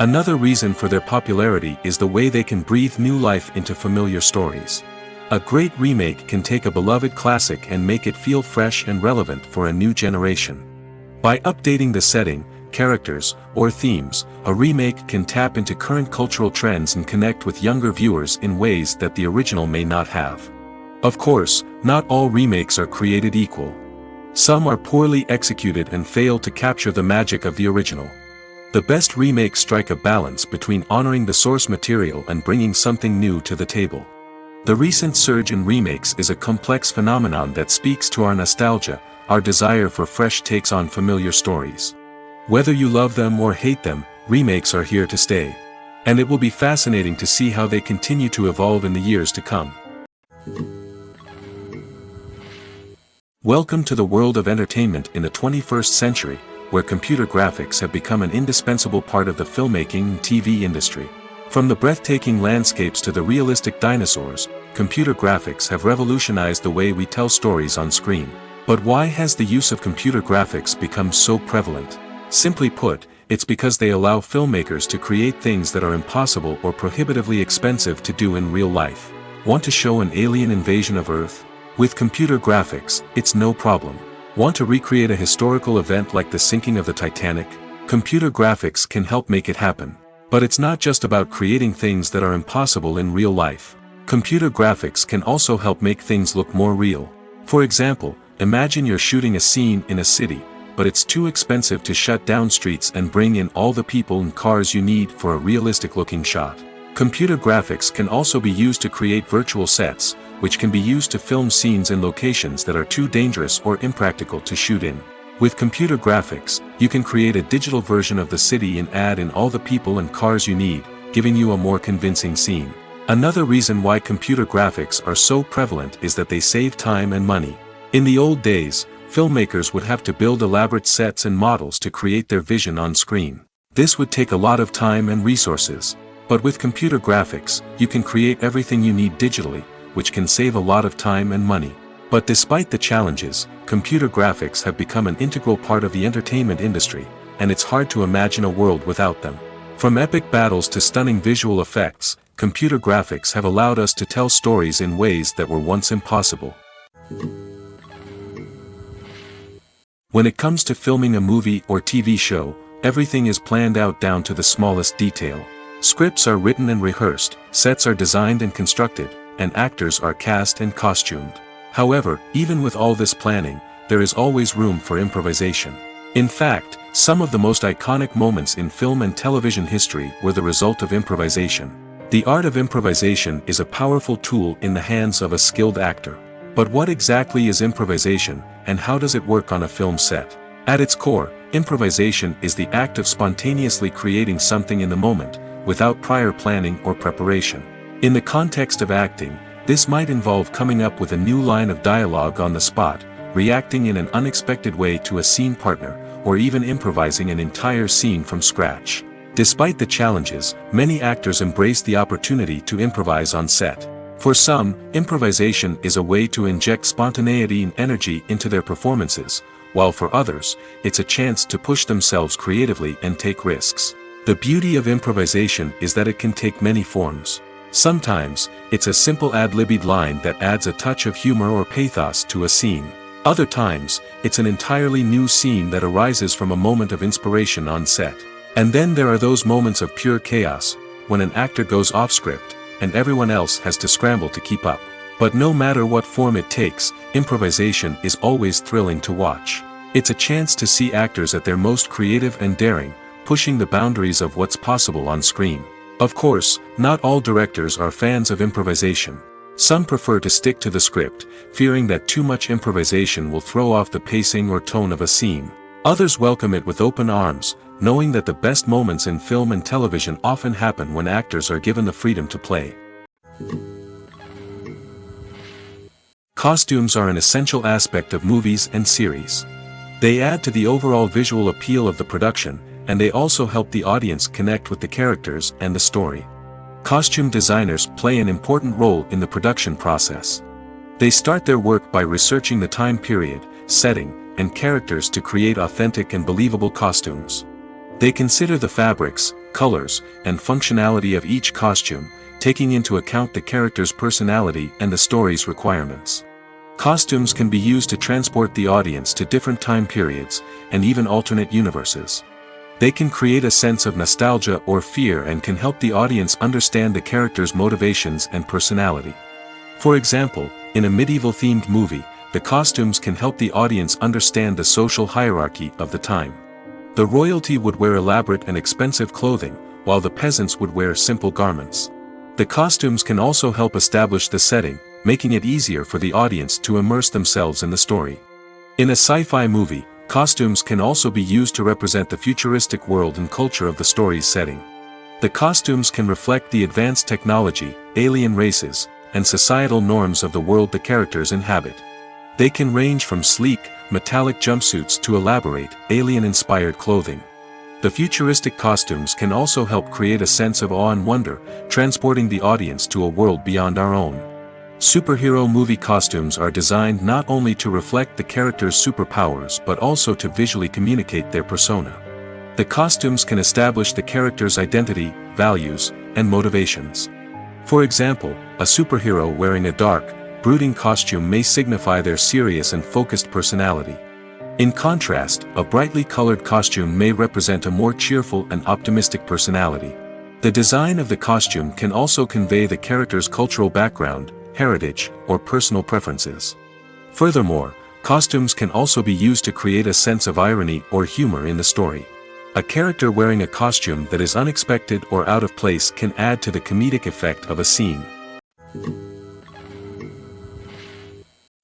Another reason for their popularity is the way they can breathe new life into familiar stories. A great remake can take a beloved classic and make it feel fresh and relevant for a new generation. By updating the setting, characters, or themes, a remake can tap into current cultural trends and connect with younger viewers in ways that the original may not have. Of course, not all remakes are created equal. Some are poorly executed and fail to capture the magic of the original. The best remakes strike a balance between honoring the source material and bringing something new to the table. The recent surge in remakes is a complex phenomenon that speaks to our nostalgia, our desire for fresh takes on familiar stories. Whether you love them or hate them, remakes are here to stay. And it will be fascinating to see how they continue to evolve in the years to come. Welcome to the world of entertainment in the 21st century, where computer graphics have become an indispensable part of the filmmaking and TV industry. From the breathtaking landscapes to the realistic dinosaurs, computer graphics have revolutionized the way we tell stories on screen. But why has the use of computer graphics become so prevalent? Simply put, it's because they allow filmmakers to create things that are impossible or prohibitively expensive to do in real life. Want to show an alien invasion of Earth? With computer graphics, it's no problem. Want to recreate a historical event like the sinking of the Titanic? Computer graphics can help make it happen. But it's not just about creating things that are impossible in real life. Computer graphics can also help make things look more real. For example, imagine you're shooting a scene in a city, but it's too expensive to shut down streets and bring in all the people and cars you need for a realistic-looking shot. Computer graphics can also be used to create virtual sets, which can be used to film scenes in locations that are too dangerous or impractical to shoot in. With computer graphics, you can create a digital version of the city and add in all the people and cars you need, giving you a more convincing scene. Another reason why computer graphics are so prevalent is that they save time and money. In the old days, filmmakers would have to build elaborate sets and models to create their vision on screen. This would take a lot of time and resources. But with computer graphics, you can create everything you need digitally, which can save a lot of time and money. But despite the challenges, computer graphics have become an integral part of the entertainment industry, and it's hard to imagine a world without them. From epic battles to stunning visual effects, computer graphics have allowed us to tell stories in ways that were once impossible. When it comes to filming a movie or TV show, everything is planned out down to the smallest detail. Scripts are written and rehearsed, sets are designed and constructed, and actors are cast and costumed. However, even with all this planning, there is always room for improvisation. In fact, some of the most iconic moments in film and television history were the result of improvisation. The art of improvisation is a powerful tool in the hands of a skilled actor. But what exactly is improvisation, and how does it work on a film set? At its core, improvisation is the act of spontaneously creating something in the moment, without prior planning or preparation. In the context of acting, this might involve coming up with a new line of dialogue on the spot, reacting in an unexpected way to a scene partner, or even improvising an entire scene from scratch. Despite the challenges, many actors embrace the opportunity to improvise on set. For some, improvisation is a way to inject spontaneity and energy into their performances, while for others, it's a chance to push themselves creatively and take risks. The beauty of improvisation is that it can take many forms. Sometimes, it's a simple ad-libbed line that adds a touch of humor or pathos to a scene. Other times, it's an entirely new scene that arises from a moment of inspiration on set. And then there are those moments of pure chaos, when an actor goes off script, and everyone else has to scramble to keep up. But no matter what form it takes, improvisation is always thrilling to watch. It's a chance to see actors at their most creative and daring, pushing the boundaries of what's possible on screen. Of course, not all directors are fans of improvisation. Some prefer to stick to the script, fearing that too much improvisation will throw off the pacing or tone of a scene. Others welcome it with open arms, knowing that the best moments in film and television often happen when actors are given the freedom to play. Costumes are an essential aspect of movies and series. They add to the overall visual appeal of the production, and they also help the audience connect with the characters and the story. Costume designers play an important role in the production process. They start their work by researching the time period, setting, and characters to create authentic and believable costumes. They consider the fabrics, colors, and functionality of each costume, taking into account the character's personality and the story's requirements. Costumes can be used to transport the audience to different time periods, and even alternate universes. They can create a sense of nostalgia or fear and can help the audience understand the character's motivations and personality. For example, in a medieval-themed movie, the costumes can help the audience understand the social hierarchy of the time. The royalty would wear elaborate and expensive clothing, while the peasants would wear simple garments. The costumes can also help establish the setting, making it easier for the audience to immerse themselves in the story. In a sci-fi movie, costumes can also be used to represent the futuristic world and culture of the story's setting. The costumes can reflect the advanced technology, alien races, and societal norms of the world the characters inhabit. They can range from sleek, metallic jumpsuits to elaborate, alien-inspired clothing. The futuristic costumes can also help create a sense of awe and wonder, transporting the audience to a world beyond our own. Superhero movie costumes are designed not only to reflect the character's superpowers but also to visually communicate their persona. The costumes can establish the character's identity, values, and motivations. For example, a superhero wearing a dark, brooding costume may signify their serious and focused personality. In contrast, a brightly colored costume may represent a more cheerful and optimistic personality. The design of the costume can also convey the character's cultural background, heritage, or personal preferences. Furthermore, Costumes can also be used to create a sense of irony or humor in the story. A character wearing a costume that is unexpected or out of place can add to the comedic effect of a scene.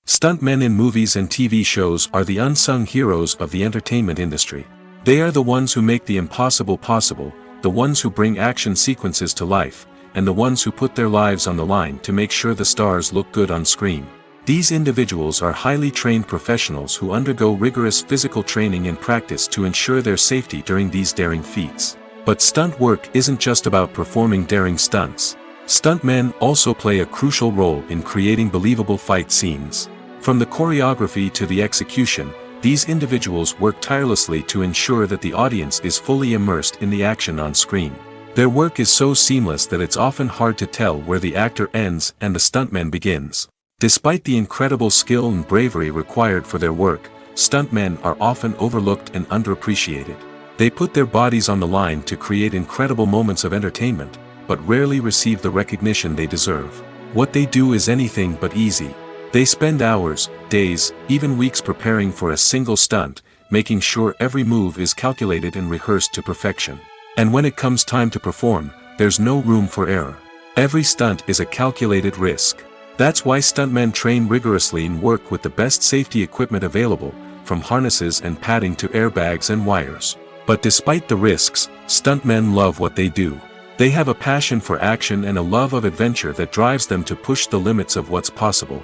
Stuntmen in movies and TV shows are the unsung heroes of the entertainment industry. They are the ones who make the impossible possible, the ones who bring action sequences to life, and the ones who put their lives on the line to make sure the stars look good on screen. These individuals are highly trained professionals who undergo rigorous physical training and practice to ensure their safety during these daring feats. But stunt work isn't just about performing daring stunts. Stuntmen also play a crucial role in creating believable fight scenes. From the choreography to the execution, these individuals work tirelessly to ensure that the audience is fully immersed in the action on screen. Their work is so seamless that it's often hard to tell where the actor ends and the stuntman begins. Despite the incredible skill and bravery required for their work, stuntmen are often overlooked and underappreciated. They put their bodies on the line to create incredible moments of entertainment, but rarely receive the recognition they deserve. What they do is anything but easy. They spend hours, days, even weeks preparing for a single stunt, making sure every move is calculated and rehearsed to perfection. And when it comes time to perform, there's no room for error. Every stunt is a calculated risk. That's why stuntmen train rigorously and work with the best safety equipment available, from harnesses and padding to airbags and wires. But despite the risks, stuntmen love what they do. They have a passion for action and a love of adventure that drives them to push the limits of what's possible.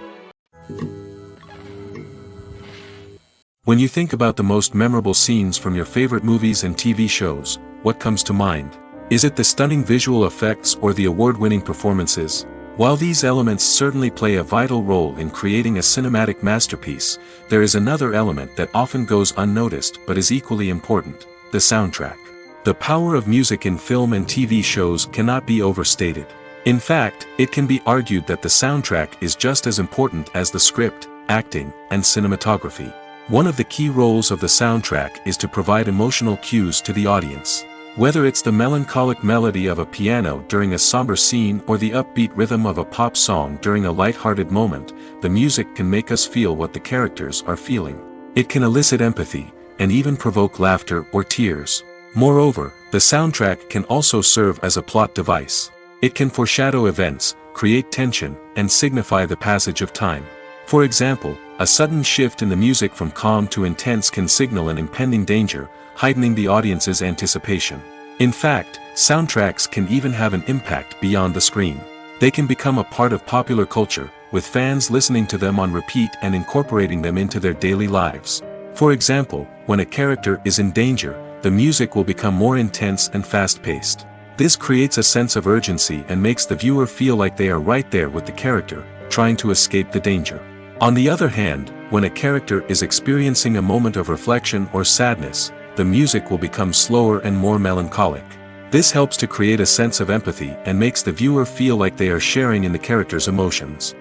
When you think about the most memorable scenes from your favorite movies and TV shows, what comes to mind? Is it the stunning visual effects or the award-winning performances? While these elements certainly play a vital role in creating a cinematic masterpiece, there is another element that often goes unnoticed but is equally important: the soundtrack. The power of music in film and TV shows cannot be overstated. In fact, it can be argued that the soundtrack is just as important as the script, acting, and cinematography. One of the key roles of the soundtrack is to provide emotional cues to the audience. Whether it's the melancholic melody of a piano during a somber scene or the upbeat rhythm of a pop song during a light-hearted moment, the music can make us feel what the characters are feeling. It can elicit empathy, and even provoke laughter or tears. Moreover, the soundtrack can also serve as a plot device. It can foreshadow events, create tension, and signify the passage of time. For example, a sudden shift in the music from calm to intense can signal an impending danger, heightening the audience's anticipation. In fact, soundtracks can even have an impact beyond the screen. They can become a part of popular culture, with fans listening to them on repeat and incorporating them into their daily lives. For example, when a character is in danger, the music will become more intense and fast-paced. This creates a sense of urgency and makes the viewer feel like they are right there with the character, trying to escape the danger. On the other hand, when a character is experiencing a moment of reflection or sadness, the music will become slower and more melancholic. This helps to create a sense of empathy and makes the viewer feel like they are sharing in the character's emotions.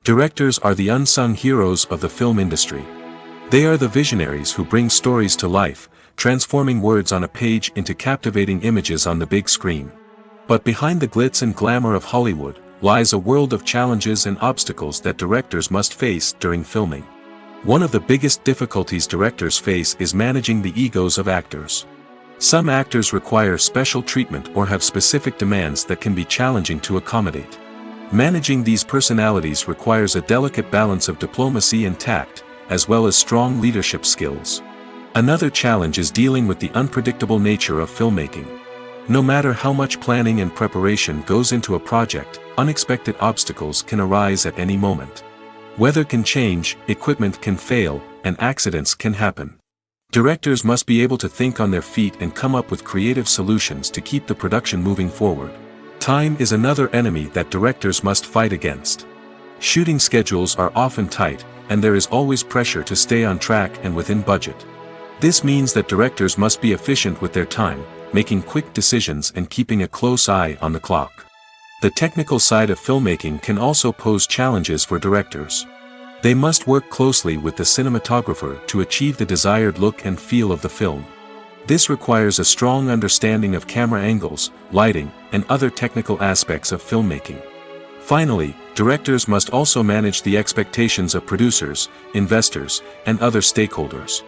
Directors are the unsung heroes of the film industry. They are the visionaries who bring stories to life, transforming words on a page into captivating images on the big screen. But behind the glitz and glamour of Hollywood, lies a world of challenges and obstacles that directors must face during filming. One of the biggest difficulties directors face is managing the egos of actors. Some actors require special treatment or have specific demands that can be challenging to accommodate. Managing these personalities requires a delicate balance of diplomacy and tact, as well as strong leadership skills. Another challenge is dealing with the unpredictable nature of filmmaking. No matter how much planning and preparation goes into a project, unexpected obstacles can arise at any moment. Weather can change, equipment can fail, and accidents can happen. Directors must be able to think on their feet and come up with creative solutions to keep the production moving forward. Time is another enemy that directors must fight against. Shooting schedules are often tight, and there is always pressure to stay on track and within budget. This means that directors must be efficient with their time, making quick decisions and keeping a close eye on the clock. The technical side of filmmaking can also pose challenges for directors. They must work closely with the cinematographer to achieve the desired look and feel of the film. This requires a strong understanding of camera angles, lighting, and other technical aspects of filmmaking. Finally, directors must also manage the expectations of producers, investors, and other stakeholders.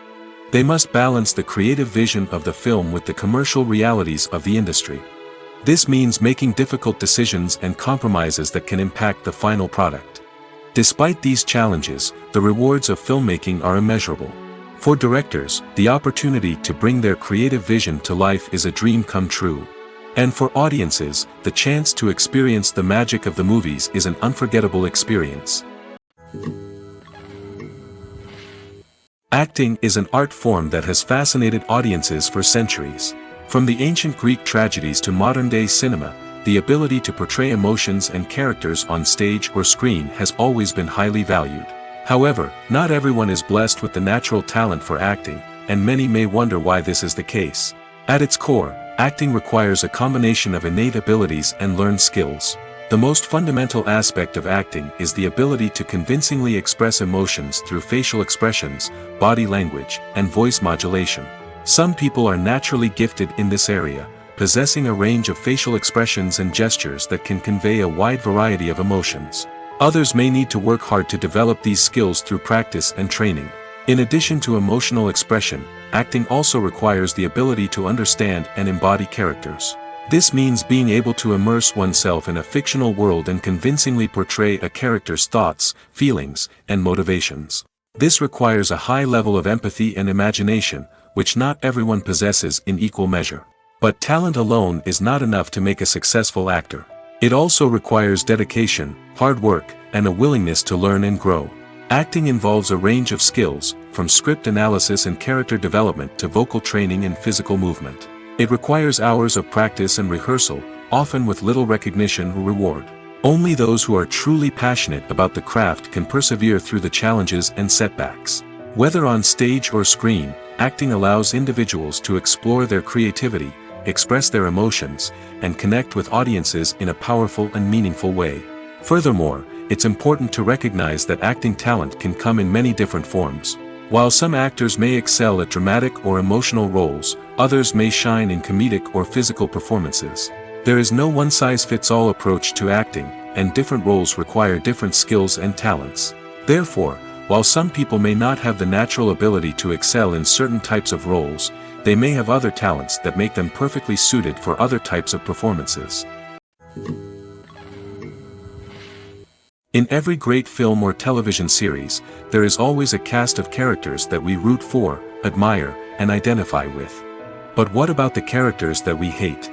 They must balance the creative vision of the film with the commercial realities of the industry. This means making difficult decisions and compromises that can impact the final product. Despite these challenges, the rewards of filmmaking are immeasurable. For directors, the opportunity to bring their creative vision to life is a dream come true. And for audiences, the chance to experience the magic of the movies is an unforgettable experience. Acting is an art form that has fascinated audiences for centuries. From the ancient Greek tragedies to modern-day cinema, the ability to portray emotions and characters on stage or screen has always been highly valued. However, not everyone is blessed with the natural talent for acting, and many may wonder why this is the case. At its core, acting requires a combination of innate abilities and learned skills. The most fundamental aspect of acting is the ability to convincingly express emotions through facial expressions, body language, and voice modulation. Some people are naturally gifted in this area, possessing a range of facial expressions and gestures that can convey a wide variety of emotions. Others may need to work hard to develop these skills through practice and training. In addition to emotional expression, acting also requires the ability to understand and embody characters. This means being able to immerse oneself in a fictional world and convincingly portray a character's thoughts, feelings, and motivations. This requires a high level of empathy and imagination, which not everyone possesses in equal measure. But talent alone is not enough to make a successful actor. It also requires dedication, hard work, and a willingness to learn and grow. Acting involves a range of skills, from script analysis and character development to vocal training and physical movement. It requires hours of practice and rehearsal, often with little recognition or reward. Only those who are truly passionate about the craft can persevere through the challenges and setbacks. Whether on stage or screen, acting allows individuals to explore their creativity, express their emotions, and connect with audiences in a powerful and meaningful way. Furthermore, it's important to recognize that acting talent can come in many different forms. While some actors may excel at dramatic or emotional roles, others may shine in comedic or physical performances. There is no one-size-fits-all approach to acting, and different roles require different skills and talents. Therefore, while some people may not have the natural ability to excel in certain types of roles, they may have other talents that make them perfectly suited for other types of performances. In every great film or television series, there is always a cast of characters that we root for, admire, and identify with. But what about the characters that we hate?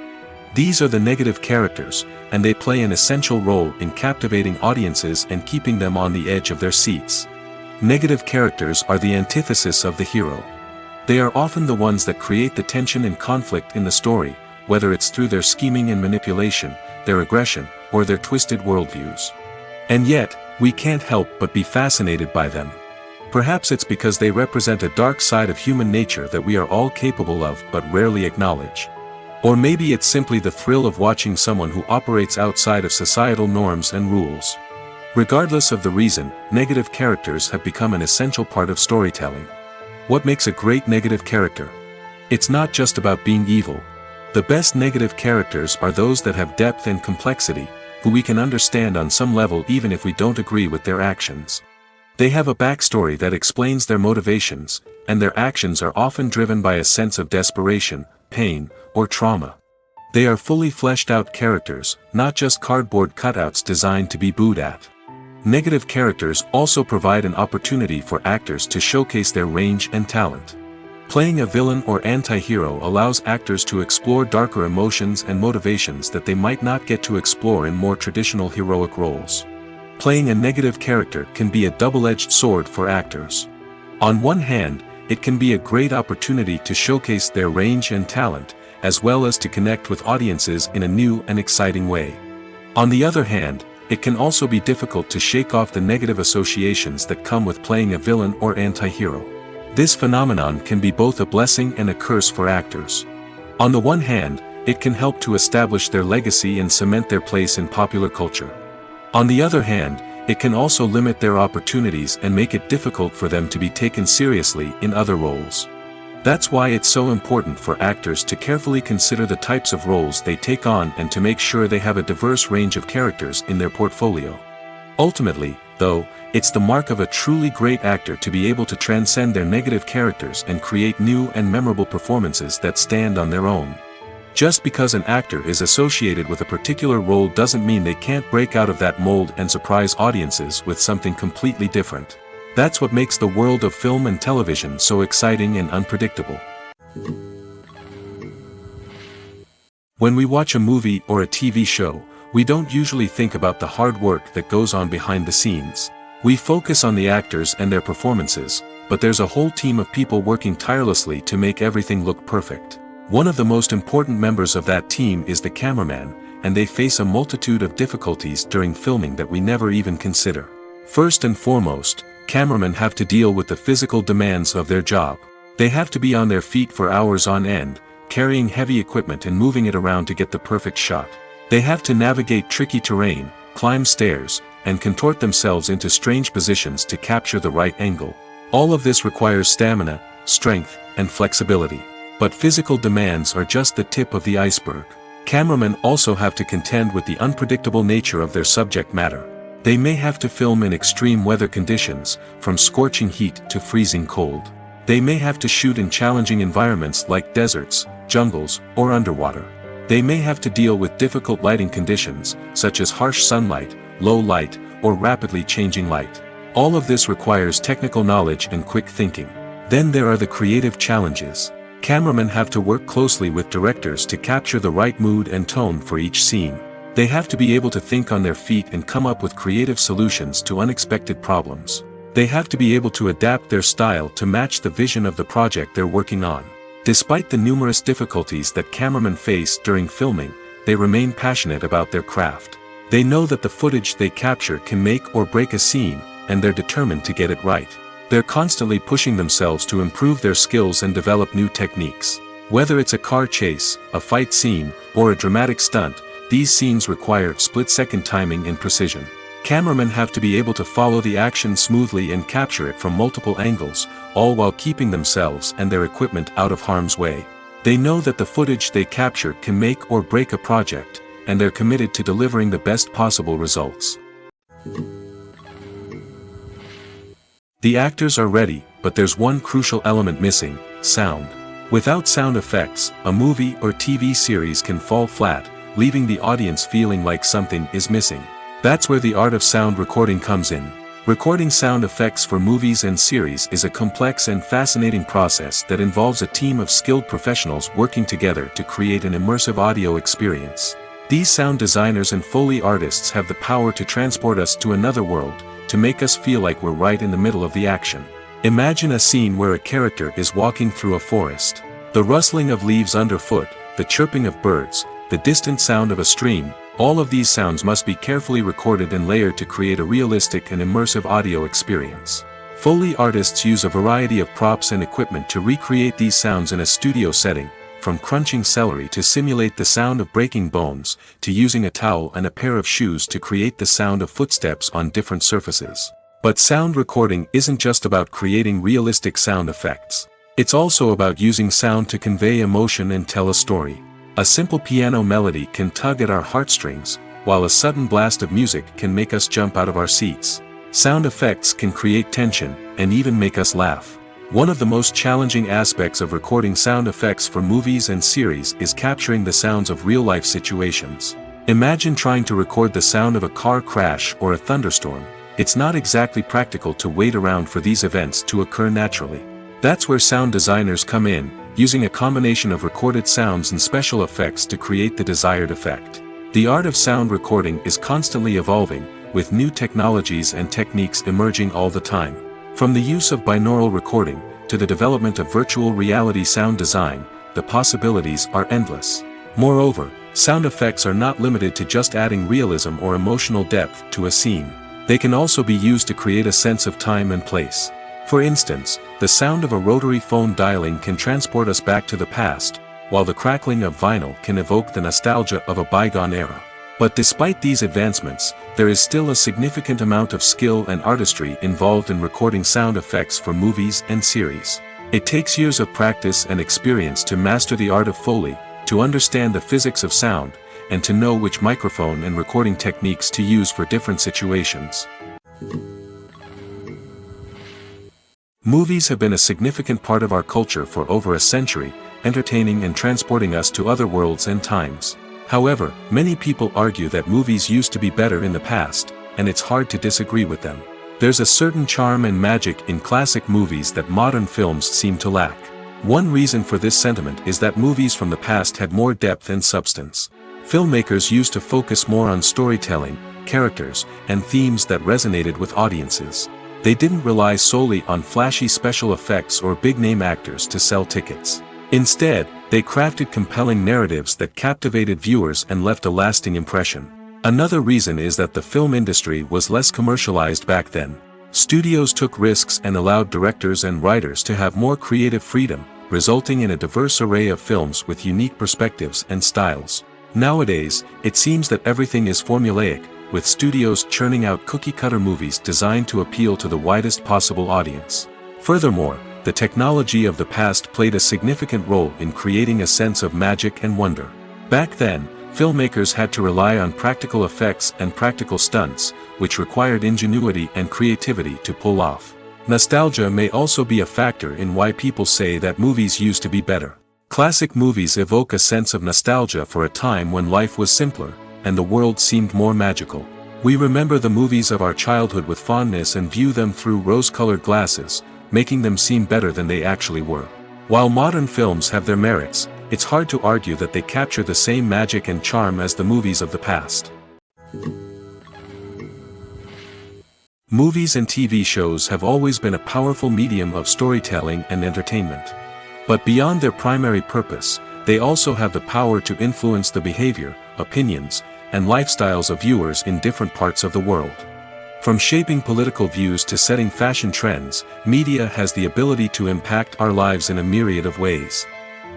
These are the negative characters, and they play an essential role in captivating audiences and keeping them on the edge of their seats. Negative characters are the antithesis of the hero. They are often the ones that create the tension and conflict in the story, whether it's through their scheming and manipulation, their aggression, or their twisted worldviews. And yet, we can't help but be fascinated by them. Perhaps it's because they represent a dark side of human nature that we are all capable of but rarely acknowledge. Or maybe it's simply the thrill of watching someone who operates outside of societal norms and rules. Regardless of the reason, negative characters have become an essential part of storytelling. What makes a great negative character? It's not just about being evil. The best negative characters are those that have depth and complexity, who we can understand on some level even if we don't agree with their actions. They have a backstory that explains their motivations, and their actions are often driven by a sense of desperation, pain, or trauma. They are fully fleshed out characters, not just cardboard cutouts designed to be booed at. Negative characters also provide an opportunity for actors to showcase their range and talent. Playing a villain or anti-hero allows actors to explore darker emotions and motivations that they might not get to explore in more traditional heroic roles. Playing a negative character can be a double-edged sword for actors. On one hand, it can be a great opportunity to showcase their range and talent, as well as to connect with audiences in a new and exciting way. On the other hand, it can also be difficult to shake off the negative associations that come with playing a villain or anti-hero. This phenomenon can be both a blessing and a curse for actors. On the one hand, it can help to establish their legacy and cement their place in popular culture. On the other hand, it can also limit their opportunities and make it difficult for them to be taken seriously in other roles. That's why it's so important for actors to carefully consider the types of roles they take on and to make sure they have a diverse range of characters in their portfolio. Ultimately, though, it's the mark of a truly great actor to be able to transcend their negative characters and create new and memorable performances that stand on their own. Just because an actor is associated with a particular role doesn't mean they can't break out of that mold and surprise audiences with something completely different. That's what makes the world of film and television so exciting and unpredictable. When we watch a movie or a TV show, we don't usually think about the hard work that goes on behind the scenes. We focus on the actors and their performances, but there's a whole team of people working tirelessly to make everything look perfect. One of the most important members of that team is the cameraman, and they face a multitude of difficulties during filming that we never even consider. First and foremost, cameramen have to deal with the physical demands of their job. They have to be on their feet for hours on end, carrying heavy equipment and moving it around to get the perfect shot. They have to navigate tricky terrain, climb stairs, and contort themselves into strange positions to capture the right angle. All of this requires stamina, strength, and flexibility. But physical demands are just the tip of the iceberg. Cameramen also have to contend with the unpredictable nature of their subject matter. They may have to film in extreme weather conditions, from scorching heat to freezing cold. They may have to shoot in challenging environments like deserts, jungles, or underwater. They may have to deal with difficult lighting conditions, such as harsh sunlight, low light, or rapidly changing light. All of this requires technical knowledge and quick thinking. Then there are the creative challenges. Cameramen have to work closely with directors to capture the right mood and tone for each scene. They have to be able to think on their feet and come up with creative solutions to unexpected problems. They have to be able to adapt their style to match the vision of the project they're working on. Despite the numerous difficulties that cameramen face during filming, they remain passionate about their craft. They know that the footage they capture can make or break a scene, and they're determined to get it right. They're constantly pushing themselves to improve their skills and develop new techniques. Whether it's a car chase, a fight scene, or a dramatic stunt, these scenes require split-second timing and precision. Cameramen have to be able to follow the action smoothly and capture it from multiple angles, all while keeping themselves and their equipment out of harm's way. They know that the footage they capture can make or break a project, and they're committed to delivering the best possible results. The actors are ready, but there's one crucial element missing: sound. Without sound effects, a movie or TV series can fall flat, leaving the audience feeling like something is missing. That's where the art of sound recording comes in. Recording sound effects for movies and series is a complex and fascinating process that involves a team of skilled professionals working together to create an immersive audio experience. These sound designers and Foley artists have the power to transport us to another world, to make us feel like we're right in the middle of the action. Imagine a scene where a character is walking through a forest. The rustling of leaves underfoot, the chirping of birds, the distant sound of a stream, all of these sounds must be carefully recorded and layered to create a realistic and immersive audio experience. Foley artists use a variety of props and equipment to recreate these sounds in a studio setting, from crunching celery to simulate the sound of breaking bones, to using a towel and a pair of shoes to create the sound of footsteps on different surfaces. But sound recording isn't just about creating realistic sound effects. It's also about using sound to convey emotion and tell a story. A simple piano melody can tug at our heartstrings, while a sudden blast of music can make us jump out of our seats. Sound effects can create tension, and even make us laugh. One of the most challenging aspects of recording sound effects for movies and series is capturing the sounds of real-life situations. Imagine trying to record the sound of a car crash or a thunderstorm. It's not exactly practical to wait around for these events to occur naturally. That's where sound designers come in, using a combination of recorded sounds and special effects to create the desired effect. The art of sound recording is constantly evolving, with new technologies and techniques emerging all the time. From the use of binaural recording, to the development of virtual reality sound design, the possibilities are endless. Moreover, sound effects are not limited to just adding realism or emotional depth to a scene. They can also be used to create a sense of time and place. For instance, the sound of a rotary phone dialing can transport us back to the past, while the crackling of vinyl can evoke the nostalgia of a bygone era. But despite these advancements, there is still a significant amount of skill and artistry involved in recording sound effects for movies and series. It takes years of practice and experience to master the art of Foley, to understand the physics of sound, and to know which microphone and recording techniques to use for different situations. Movies have been a significant part of our culture for over a century, entertaining and transporting us to other worlds and times. However, many people argue that movies used to be better in the past, and it's hard to disagree with them. There's a certain charm and magic in classic movies that modern films seem to lack. One reason for this sentiment is that movies from the past had more depth and substance. Filmmakers used to focus more on storytelling, characters, and themes that resonated with audiences. They didn't rely solely on flashy special effects or big-name actors to sell tickets. Instead, they crafted compelling narratives that captivated viewers and left a lasting impression. Another reason is that the film industry was less commercialized back then. Studios took risks and allowed directors and writers to have more creative freedom, resulting in a diverse array of films with unique perspectives and styles. Nowadays, it seems that everything is formulaic, with studios churning out cookie-cutter movies designed to appeal to the widest possible audience. Furthermore, the technology of the past played a significant role in creating a sense of magic and wonder. Back then, filmmakers had to rely on practical effects and practical stunts, which required ingenuity and creativity to pull off. Nostalgia may also be a factor in why people say that movies used to be better. Classic movies evoke a sense of nostalgia for a time when life was simpler, and the world seemed more magical. We remember the movies of our childhood with fondness and view them through rose-colored glasses, making them seem better than they actually were. While modern films have their merits, it's hard to argue that they capture the same magic and charm as the movies of the past. Movies and TV shows have always been a powerful medium of storytelling and entertainment. But beyond their primary purpose, they also have the power to influence the behavior, opinions, and lifestyles of viewers in different parts of the world. From shaping political views to setting fashion trends, media has the ability to impact our lives in a myriad of ways.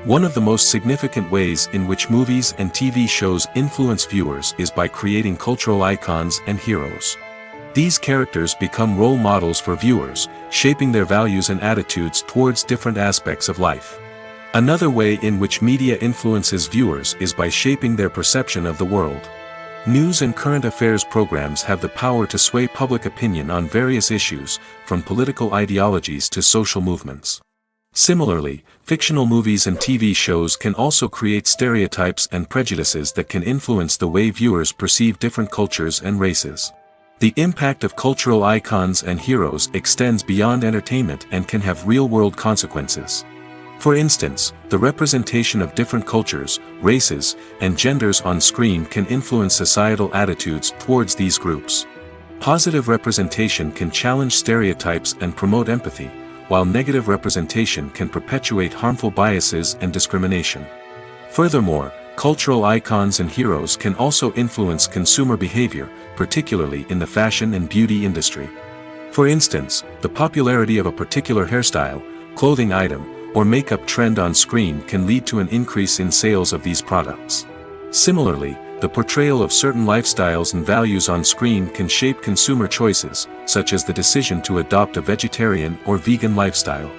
One of the most significant ways in which movies and TV shows influence viewers is by creating cultural icons and heroes. These characters become role models for viewers, shaping their values and attitudes towards different aspects of life. Another way in which media influences viewers is by shaping their perception of the world. News and current affairs programs have the power to sway public opinion on various issues, from political ideologies to social movements. Similarly, fictional movies and TV shows can also create stereotypes and prejudices that can influence the way viewers perceive different cultures and races. The impact of cultural icons and heroes extends beyond entertainment and can have real-world consequences. For instance, the representation of different cultures, races, and genders on screen can influence societal attitudes towards these groups. Positive representation can challenge stereotypes and promote empathy, while negative representation can perpetuate harmful biases and discrimination. Furthermore, cultural icons and heroes can also influence consumer behavior, particularly in the fashion and beauty industry. For instance, the popularity of a particular hairstyle, clothing item, or makeup trend on screen can lead to an increase in sales of these products. Similarly, the portrayal of certain lifestyles and values on screen can shape consumer choices, such as the decision to adopt a vegetarian or vegan lifestyle.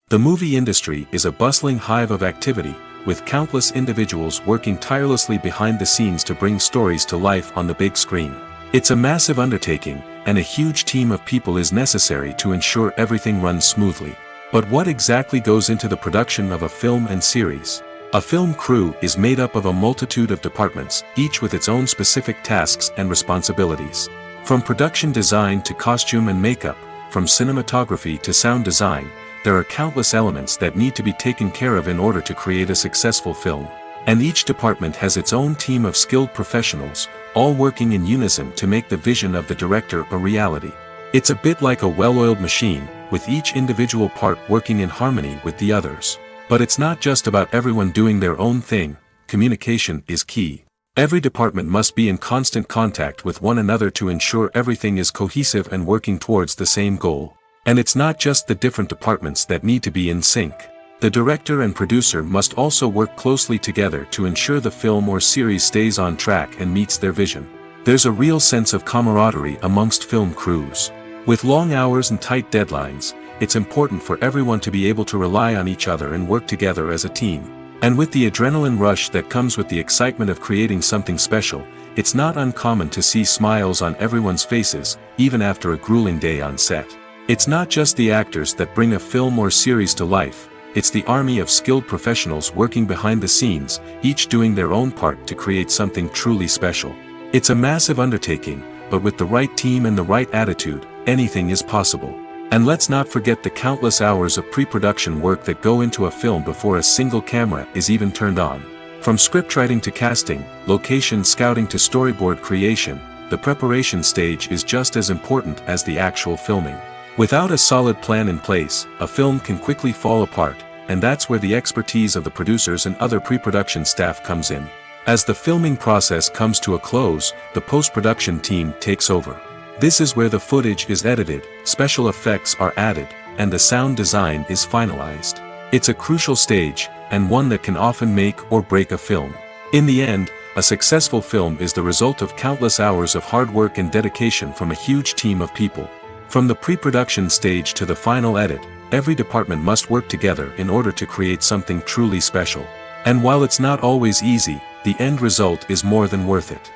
The movie industry is a bustling hive of activity, with countless individuals working tirelessly behind the scenes to bring stories to life on the big screen. It's a massive undertaking, and a huge team of people is necessary to ensure everything runs smoothly. But what exactly goes into the production of a film and series? A film crew is made up of a multitude of departments, each with its own specific tasks and responsibilities. From production design to costume and makeup, from cinematography to sound design, there are countless elements that need to be taken care of in order to create a successful film. And each department has its own team of skilled professionals, all working in unison to make the vision of the director a reality. It's a bit like a well-oiled machine, with each individual part working in harmony with the others. But it's not just about everyone doing their own thing. Communication is key. Every department must be in constant contact with one another to ensure everything is cohesive and working towards the same goal. And it's not just the different departments that need to be in sync. The director and producer must also work closely together to ensure the film or series stays on track and meets their vision. There's a real sense of camaraderie amongst film crews. With long hours and tight deadlines, it's important for everyone to be able to rely on each other and work together as a team. And with the adrenaline rush that comes with the excitement of creating something special, it's not uncommon to see smiles on everyone's faces, even after a grueling day on set. It's not just the actors that bring a film or series to life, it's the army of skilled professionals working behind the scenes, each doing their own part to create something truly special. It's a massive undertaking, but with the right team and the right attitude, anything is possible. And let's not forget the countless hours of pre-production work that go into a film before a single camera is even turned on. From scriptwriting to casting, location scouting to storyboard creation, the preparation stage is just as important as the actual filming. Without a solid plan in place, a film can quickly fall apart, and that's where the expertise of the producers and other pre-production staff comes in. As the filming process comes to a close, the post-production team takes over. This is where the footage is edited, special effects are added, and the sound design is finalized. It's a crucial stage, and one that can often make or break a film. In the end, a successful film is the result of countless hours of hard work and dedication from a huge team of people. From the pre-production stage to the final edit, every department must work together in order to create something truly special. And while it's not always easy, the end result is more than worth it.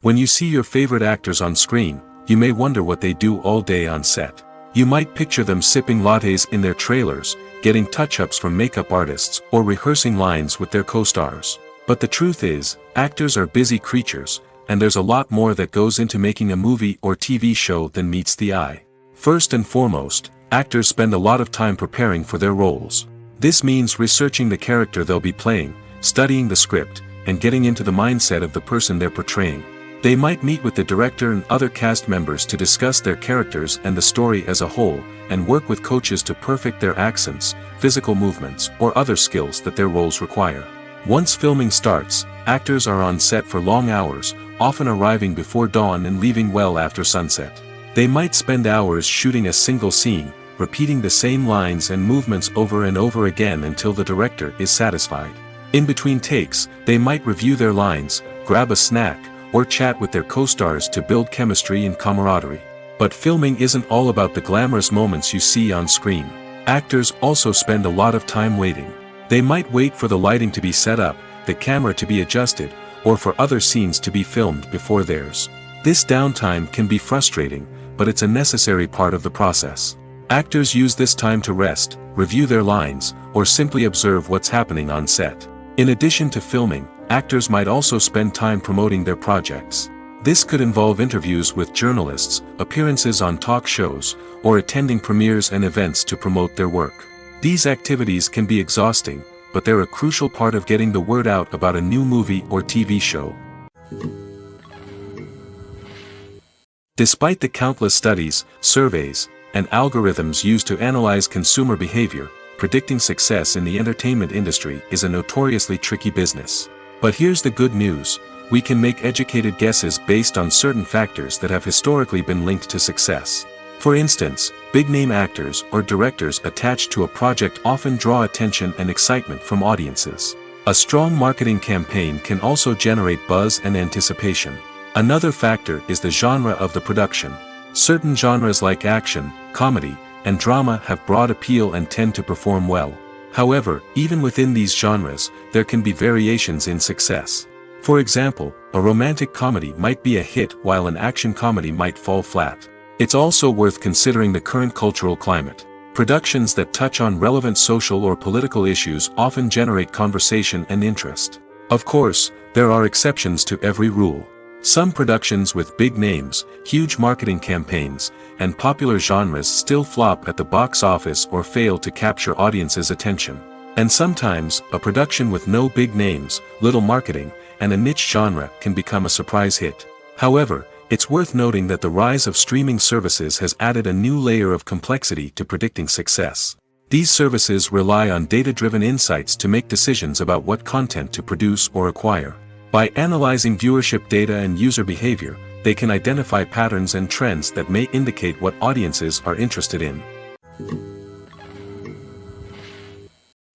When you see your favorite actors on screen, you may wonder what they do all day on set. You might picture them sipping lattes in their trailers, getting touch-ups from makeup artists, or rehearsing lines with their co-stars. But the truth is, actors are busy creatures, and there's a lot more that goes into making a movie or TV show than meets the eye. First and foremost, actors spend a lot of time preparing for their roles. This means researching the character they'll be playing, studying the script, and getting into the mindset of the person they're portraying. They might meet with the director and other cast members to discuss their characters and the story as a whole, and work with coaches to perfect their accents, physical movements, or other skills that their roles require. Once filming starts, actors are on set for long hours, often arriving before dawn and leaving well after sunset. They might spend hours shooting a single scene, repeating the same lines and movements over and over again until the director is satisfied. In between takes, they might review their lines, grab a snack, or chat with their co-stars to build chemistry and camaraderie. But filming isn't all about the glamorous moments you see on screen. Actors also spend a lot of time waiting. They might wait for the lighting to be set up, the camera to be adjusted, or for other scenes to be filmed before theirs. This downtime can be frustrating, but it's a necessary part of the process. Actors use this time to rest, review their lines, or simply observe what's happening on set. In addition to filming, actors might also spend time promoting their projects. This could involve interviews with journalists, appearances on talk shows, or attending premieres and events to promote their work. These activities can be exhausting, but they're a crucial part of getting the word out about a new movie or TV show. Despite the countless studies, surveys, and algorithms used to analyze consumer behavior, predicting success in the entertainment industry is a notoriously tricky business. But here's the good news: we can make educated guesses based on certain factors that have historically been linked to success. For instance, big-name actors or directors attached to a project often draw attention and excitement from audiences. A strong marketing campaign can also generate buzz and anticipation. Another factor is the genre of the production. Certain genres like action, comedy, and drama have broad appeal and tend to perform well. However, even within these genres, there can be variations in success. For example, a romantic comedy might be a hit while an action comedy might fall flat. It's also worth considering the current cultural climate. Productions that touch on relevant social or political issues often generate conversation and interest. Of course, there are exceptions to every rule. Some productions with big names, huge marketing campaigns, and popular genres still flop at the box office or fail to capture audiences' attention. And sometimes, a production with no big names, little marketing, and a niche genre can become a surprise hit. However, it's worth noting that the rise of streaming services has added a new layer of complexity to predicting success. These services rely on data-driven insights to make decisions about what content to produce or acquire. By analyzing viewership data and user behavior, they can identify patterns and trends that may indicate what audiences are interested in.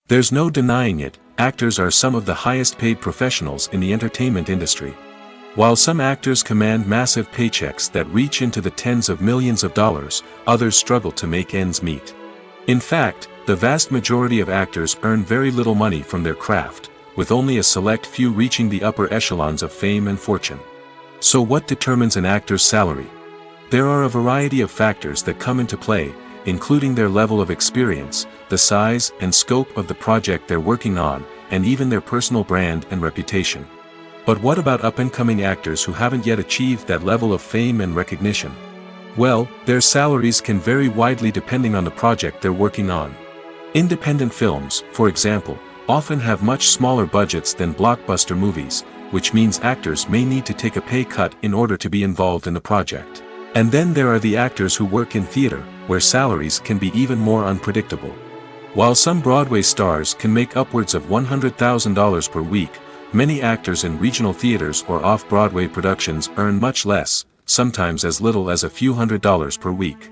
There's no denying it, actors are some of the highest paid professionals in the entertainment industry. While some actors command massive paychecks that reach into the tens of millions of dollars, others struggle to make ends meet. In fact, the vast majority of actors earn very little money from their craft, with only a select few reaching the upper echelons of fame and fortune. So what determines an actor's salary? There are a variety of factors that come into play, including their level of experience, the size and scope of the project they're working on, and even their personal brand and reputation. But what about up-and-coming actors who haven't yet achieved that level of fame and recognition? Well, their salaries can vary widely depending on the project they're working on. Independent films, for example, often have much smaller budgets than blockbuster movies, which means actors may need to take a pay cut in order to be involved in the project. And then there are the actors who work in theater, where salaries can be even more unpredictable. While some Broadway stars can make upwards of $100,000 per week, many actors in regional theaters or off-Broadway productions earn much less, sometimes as little as a few $100s per week.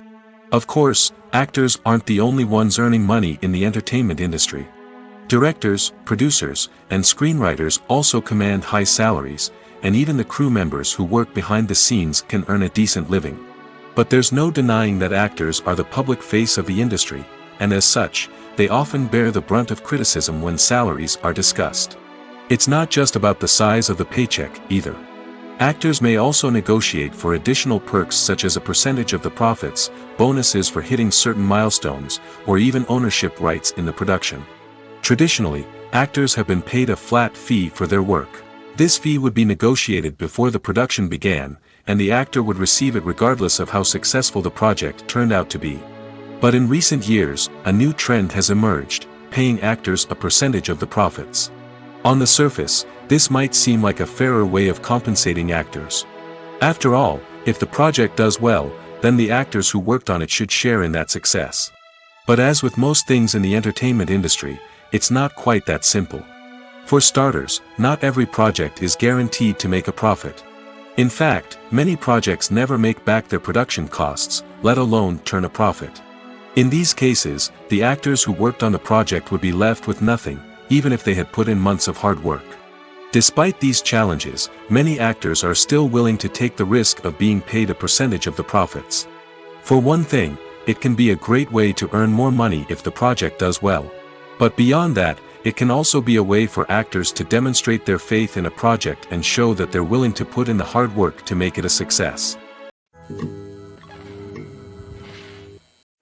Of course, actors aren't the only ones earning money in the entertainment industry. Directors, producers, and screenwriters also command high salaries, and even the crew members who work behind the scenes can earn a decent living. But there's no denying that actors are the public face of the industry, and as such, they often bear the brunt of criticism when salaries are discussed. It's not just about the size of the paycheck, either. Actors may also negotiate for additional perks such as a percentage of the profits, bonuses for hitting certain milestones, or even ownership rights in the production. Traditionally, actors have been paid a flat fee for their work. This fee would be negotiated before the production began, and the actor would receive it regardless of how successful the project turned out to be. But in recent years, a new trend has emerged, paying actors a percentage of the profits. On the surface, this might seem like a fairer way of compensating actors. After all, if the project does well, then the actors who worked on it should share in that success. But as with most things in the entertainment industry, it's not quite that simple. For starters, not every project is guaranteed to make a profit. In fact, many projects never make back their production costs, let alone turn a profit. In these cases, the actors who worked on the project would be left with nothing, even if they had put in months of hard work. Despite these challenges, many actors are still willing to take the risk of being paid a percentage of the profits. For one thing, it can be a great way to earn more money if the project does well. But beyond that, it can also be a way for actors to demonstrate their faith in a project and show that they're willing to put in the hard work to make it a success.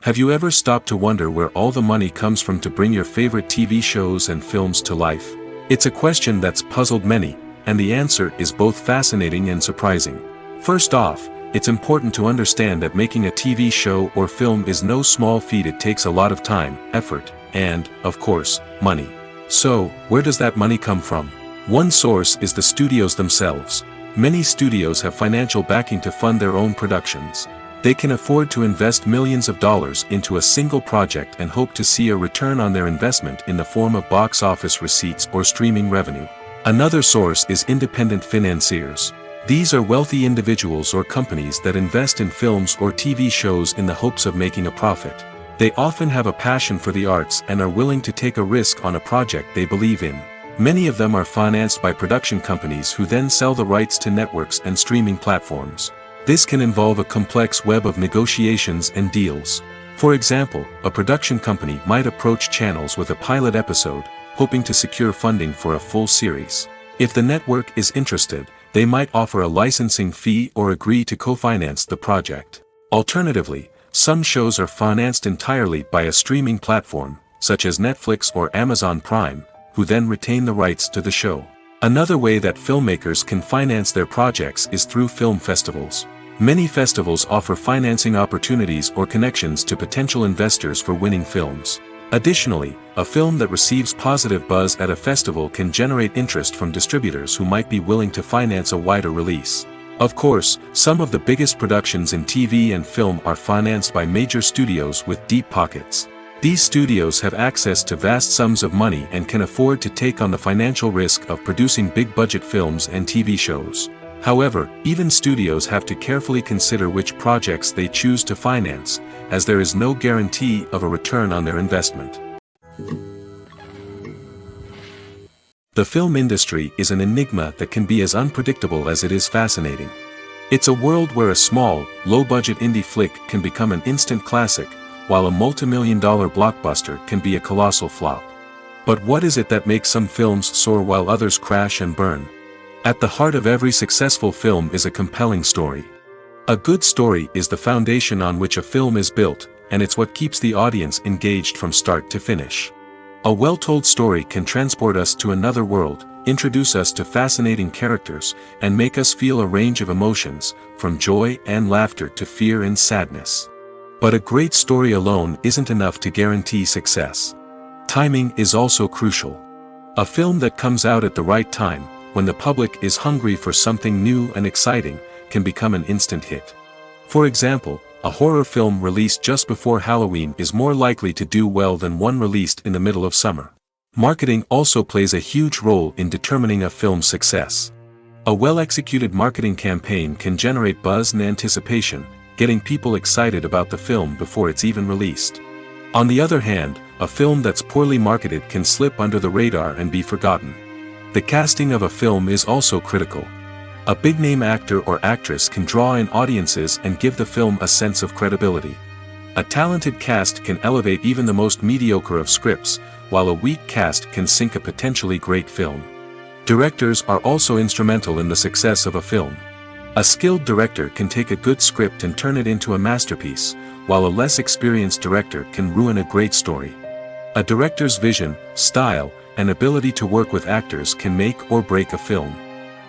Have you ever stopped to wonder where all the money comes from to bring your favorite TV shows and films to life? It's a question that's puzzled many, and the answer is both fascinating and surprising. First off, it's important to understand that making a TV show or film is no small feat. It takes a lot of time, effort, and, of course, money. So, where does that money come from? One source is the studios themselves. Many studios have financial backing to fund their own productions. They can afford to invest millions of dollars into a single project and hope to see a return on their investment in the form of box office receipts or streaming revenue. Another source is independent financiers. These are wealthy individuals or companies that invest in films or TV shows in the hopes of making a profit. They often have a passion for the arts and are willing to take a risk on a project they believe in. Many of them are financed by production companies who then sell the rights to networks and streaming platforms. This can involve a complex web of negotiations and deals. For example, a production company might approach channels with a pilot episode, hoping to secure funding for a full series. If the network is interested, they might offer a licensing fee or agree to co-finance the project. Alternatively, some shows are financed entirely by a streaming platform, such as Netflix or Amazon Prime, who then retain the rights to the show. Another way that filmmakers can finance their projects is through film festivals. Many festivals offer financing opportunities or connections to potential investors for winning films. Additionally, a film that receives positive buzz at a festival can generate interest from distributors who might be willing to finance a wider release. Of course, some of the biggest productions in TV and film are financed by major studios with deep pockets. These studios have access to vast sums of money and can afford to take on the financial risk of producing big-budget films and TV shows. However, even studios have to carefully consider which projects they choose to finance, as there is no guarantee of a return on their investment. The film industry is an enigma that can be as unpredictable as it is fascinating. It's a world where a small, low-budget indie flick can become an instant classic, while a multi-million-dollar blockbuster can be a colossal flop. But what is it that makes some films soar while others crash and burn? At the heart of every successful film is a compelling story. A good story is the foundation on which a film is built, and it's what keeps the audience engaged from start to finish. A well-told story can transport us to another world, introduce us to fascinating characters, and make us feel a range of emotions, from joy and laughter to fear and sadness. But a great story alone isn't enough to guarantee success. Timing is also crucial. A film that comes out at the right time, when the public is hungry for something new and exciting, can become an instant hit. For example, a horror film released just before Halloween is more likely to do well than one released in the middle of summer. Marketing also plays a huge role in determining a film's success. A well-executed marketing campaign can generate buzz and anticipation, getting people excited about the film before it's even released. On the other hand, a film that's poorly marketed can slip under the radar and be forgotten. The casting of a film is also critical. A big-name actor or actress can draw in audiences and give the film a sense of credibility. A talented cast can elevate even the most mediocre of scripts, while a weak cast can sink a potentially great film. Directors are also instrumental in the success of a film. A skilled director can take a good script and turn it into a masterpiece, while a less experienced director can ruin a great story. A director's vision, style, and ability to work with actors can make or break a film.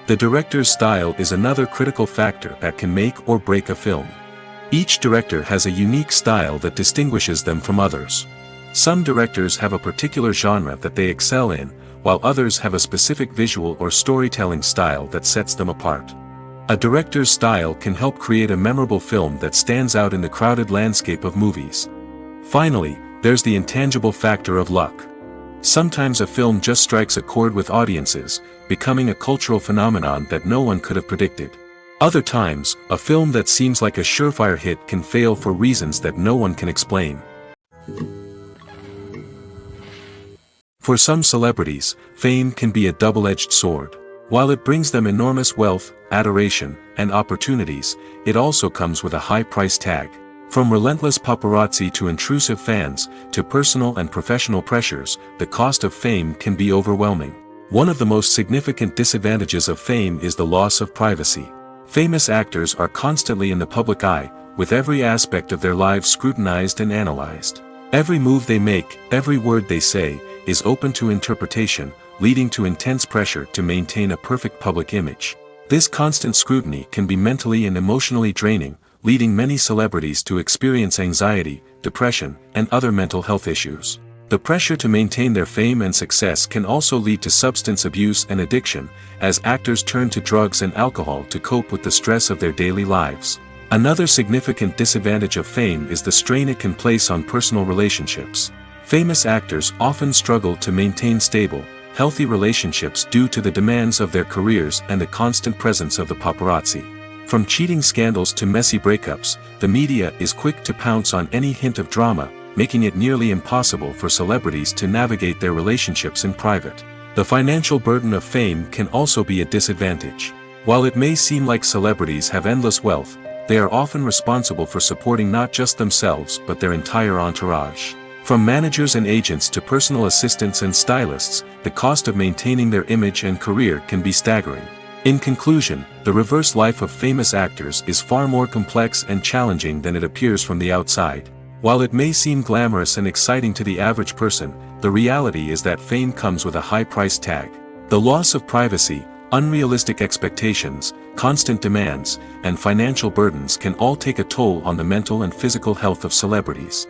The director's style is another critical factor that can make or break a film. Each director has a unique style that distinguishes them from others. Some directors have a particular genre that they excel in, while others have a specific visual or storytelling style that sets them apart. A director's style can help create a memorable film that stands out in the crowded landscape of movies. Finally, there's the intangible factor of luck. Sometimes a film just strikes a chord with audiences, becoming a cultural phenomenon that no one could have predicted. Other times, a film that seems like a surefire hit can fail for reasons that no one can explain. For some celebrities, fame can be a double-edged sword. While it brings them enormous wealth, adoration, and opportunities, it also comes with a high price tag. From relentless paparazzi to intrusive fans, to personal and professional pressures, the cost of fame can be overwhelming. One of the most significant disadvantages of fame is the loss of privacy. Famous actors are constantly in the public eye, with every aspect of their lives scrutinized and analyzed. Every move they make, every word they say, is open to interpretation, leading to intense pressure to maintain a perfect public image. This constant scrutiny can be mentally and emotionally draining, leading many celebrities to experience anxiety, depression, and other mental health issues. The pressure to maintain their fame and success can also lead to substance abuse and addiction, as actors turn to drugs and alcohol to cope with the stress of their daily lives. Another significant disadvantage of fame is the strain it can place on personal relationships. Famous actors often struggle to maintain stable, healthy relationships due to the demands of their careers and the constant presence of the paparazzi. From cheating scandals to messy breakups, the media is quick to pounce on any hint of drama, making it nearly impossible for celebrities to navigate their relationships in private. The financial burden of fame can also be a disadvantage. While it may seem like celebrities have endless wealth, they are often responsible for supporting not just themselves but their entire entourage. From managers and agents to personal assistants and stylists, the cost of maintaining their image and career can be staggering. In conclusion, the reverse life of famous actors is far more complex and challenging than it appears from the outside. While it may seem glamorous and exciting to the average person, the reality is that fame comes with a high price tag. The loss of privacy, unrealistic expectations, constant demands, and financial burdens can all take a toll on the mental and physical health of celebrities.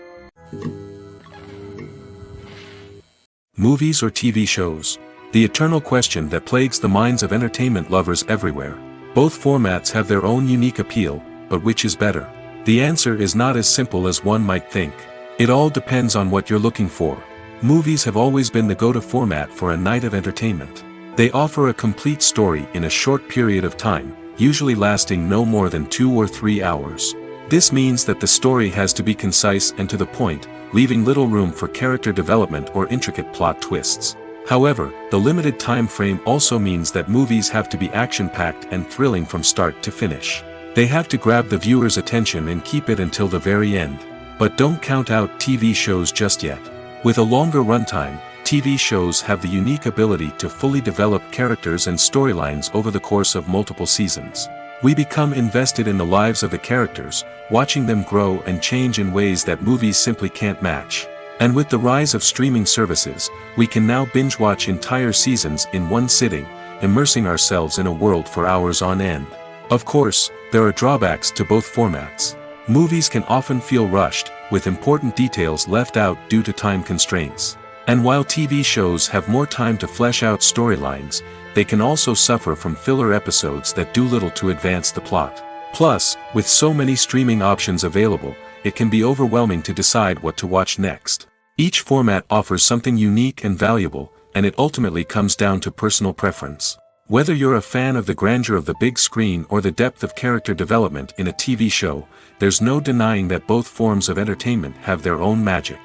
Movies or TV shows? The eternal question that plagues the minds of entertainment lovers everywhere. Both formats have their own unique appeal, but which is better? The answer is not as simple as one might think. It all depends on what you're looking for. Movies have always been the go-to format for a night of entertainment. They offer a complete story in a short period of time, usually lasting no more than 2 or 3 hours. This means that the story has to be concise and to the point, leaving little room for character development or intricate plot twists. However, the limited time frame also means that movies have to be action-packed and thrilling from start to finish. They have to grab the viewer's attention and keep it until the very end. But don't count out TV shows just yet. With a longer runtime, TV shows have the unique ability to fully develop characters and storylines over the course of multiple seasons. We become invested in the lives of the characters, watching them grow and change in ways that movies simply can't match. And with the rise of streaming services, we can now binge-watch entire seasons in one sitting, immersing ourselves in a world for hours on end. Of course, there are drawbacks to both formats. Movies can often feel rushed, with important details left out due to time constraints. And while TV shows have more time to flesh out storylines, they can also suffer from filler episodes that do little to advance the plot. Plus, with so many streaming options available, it can be overwhelming to decide what to watch next. Each format offers something unique and valuable, and it ultimately comes down to personal preference. Whether you're a fan of the grandeur of the big screen or the depth of character development in a TV show, there's no denying that both forms of entertainment have their own magic.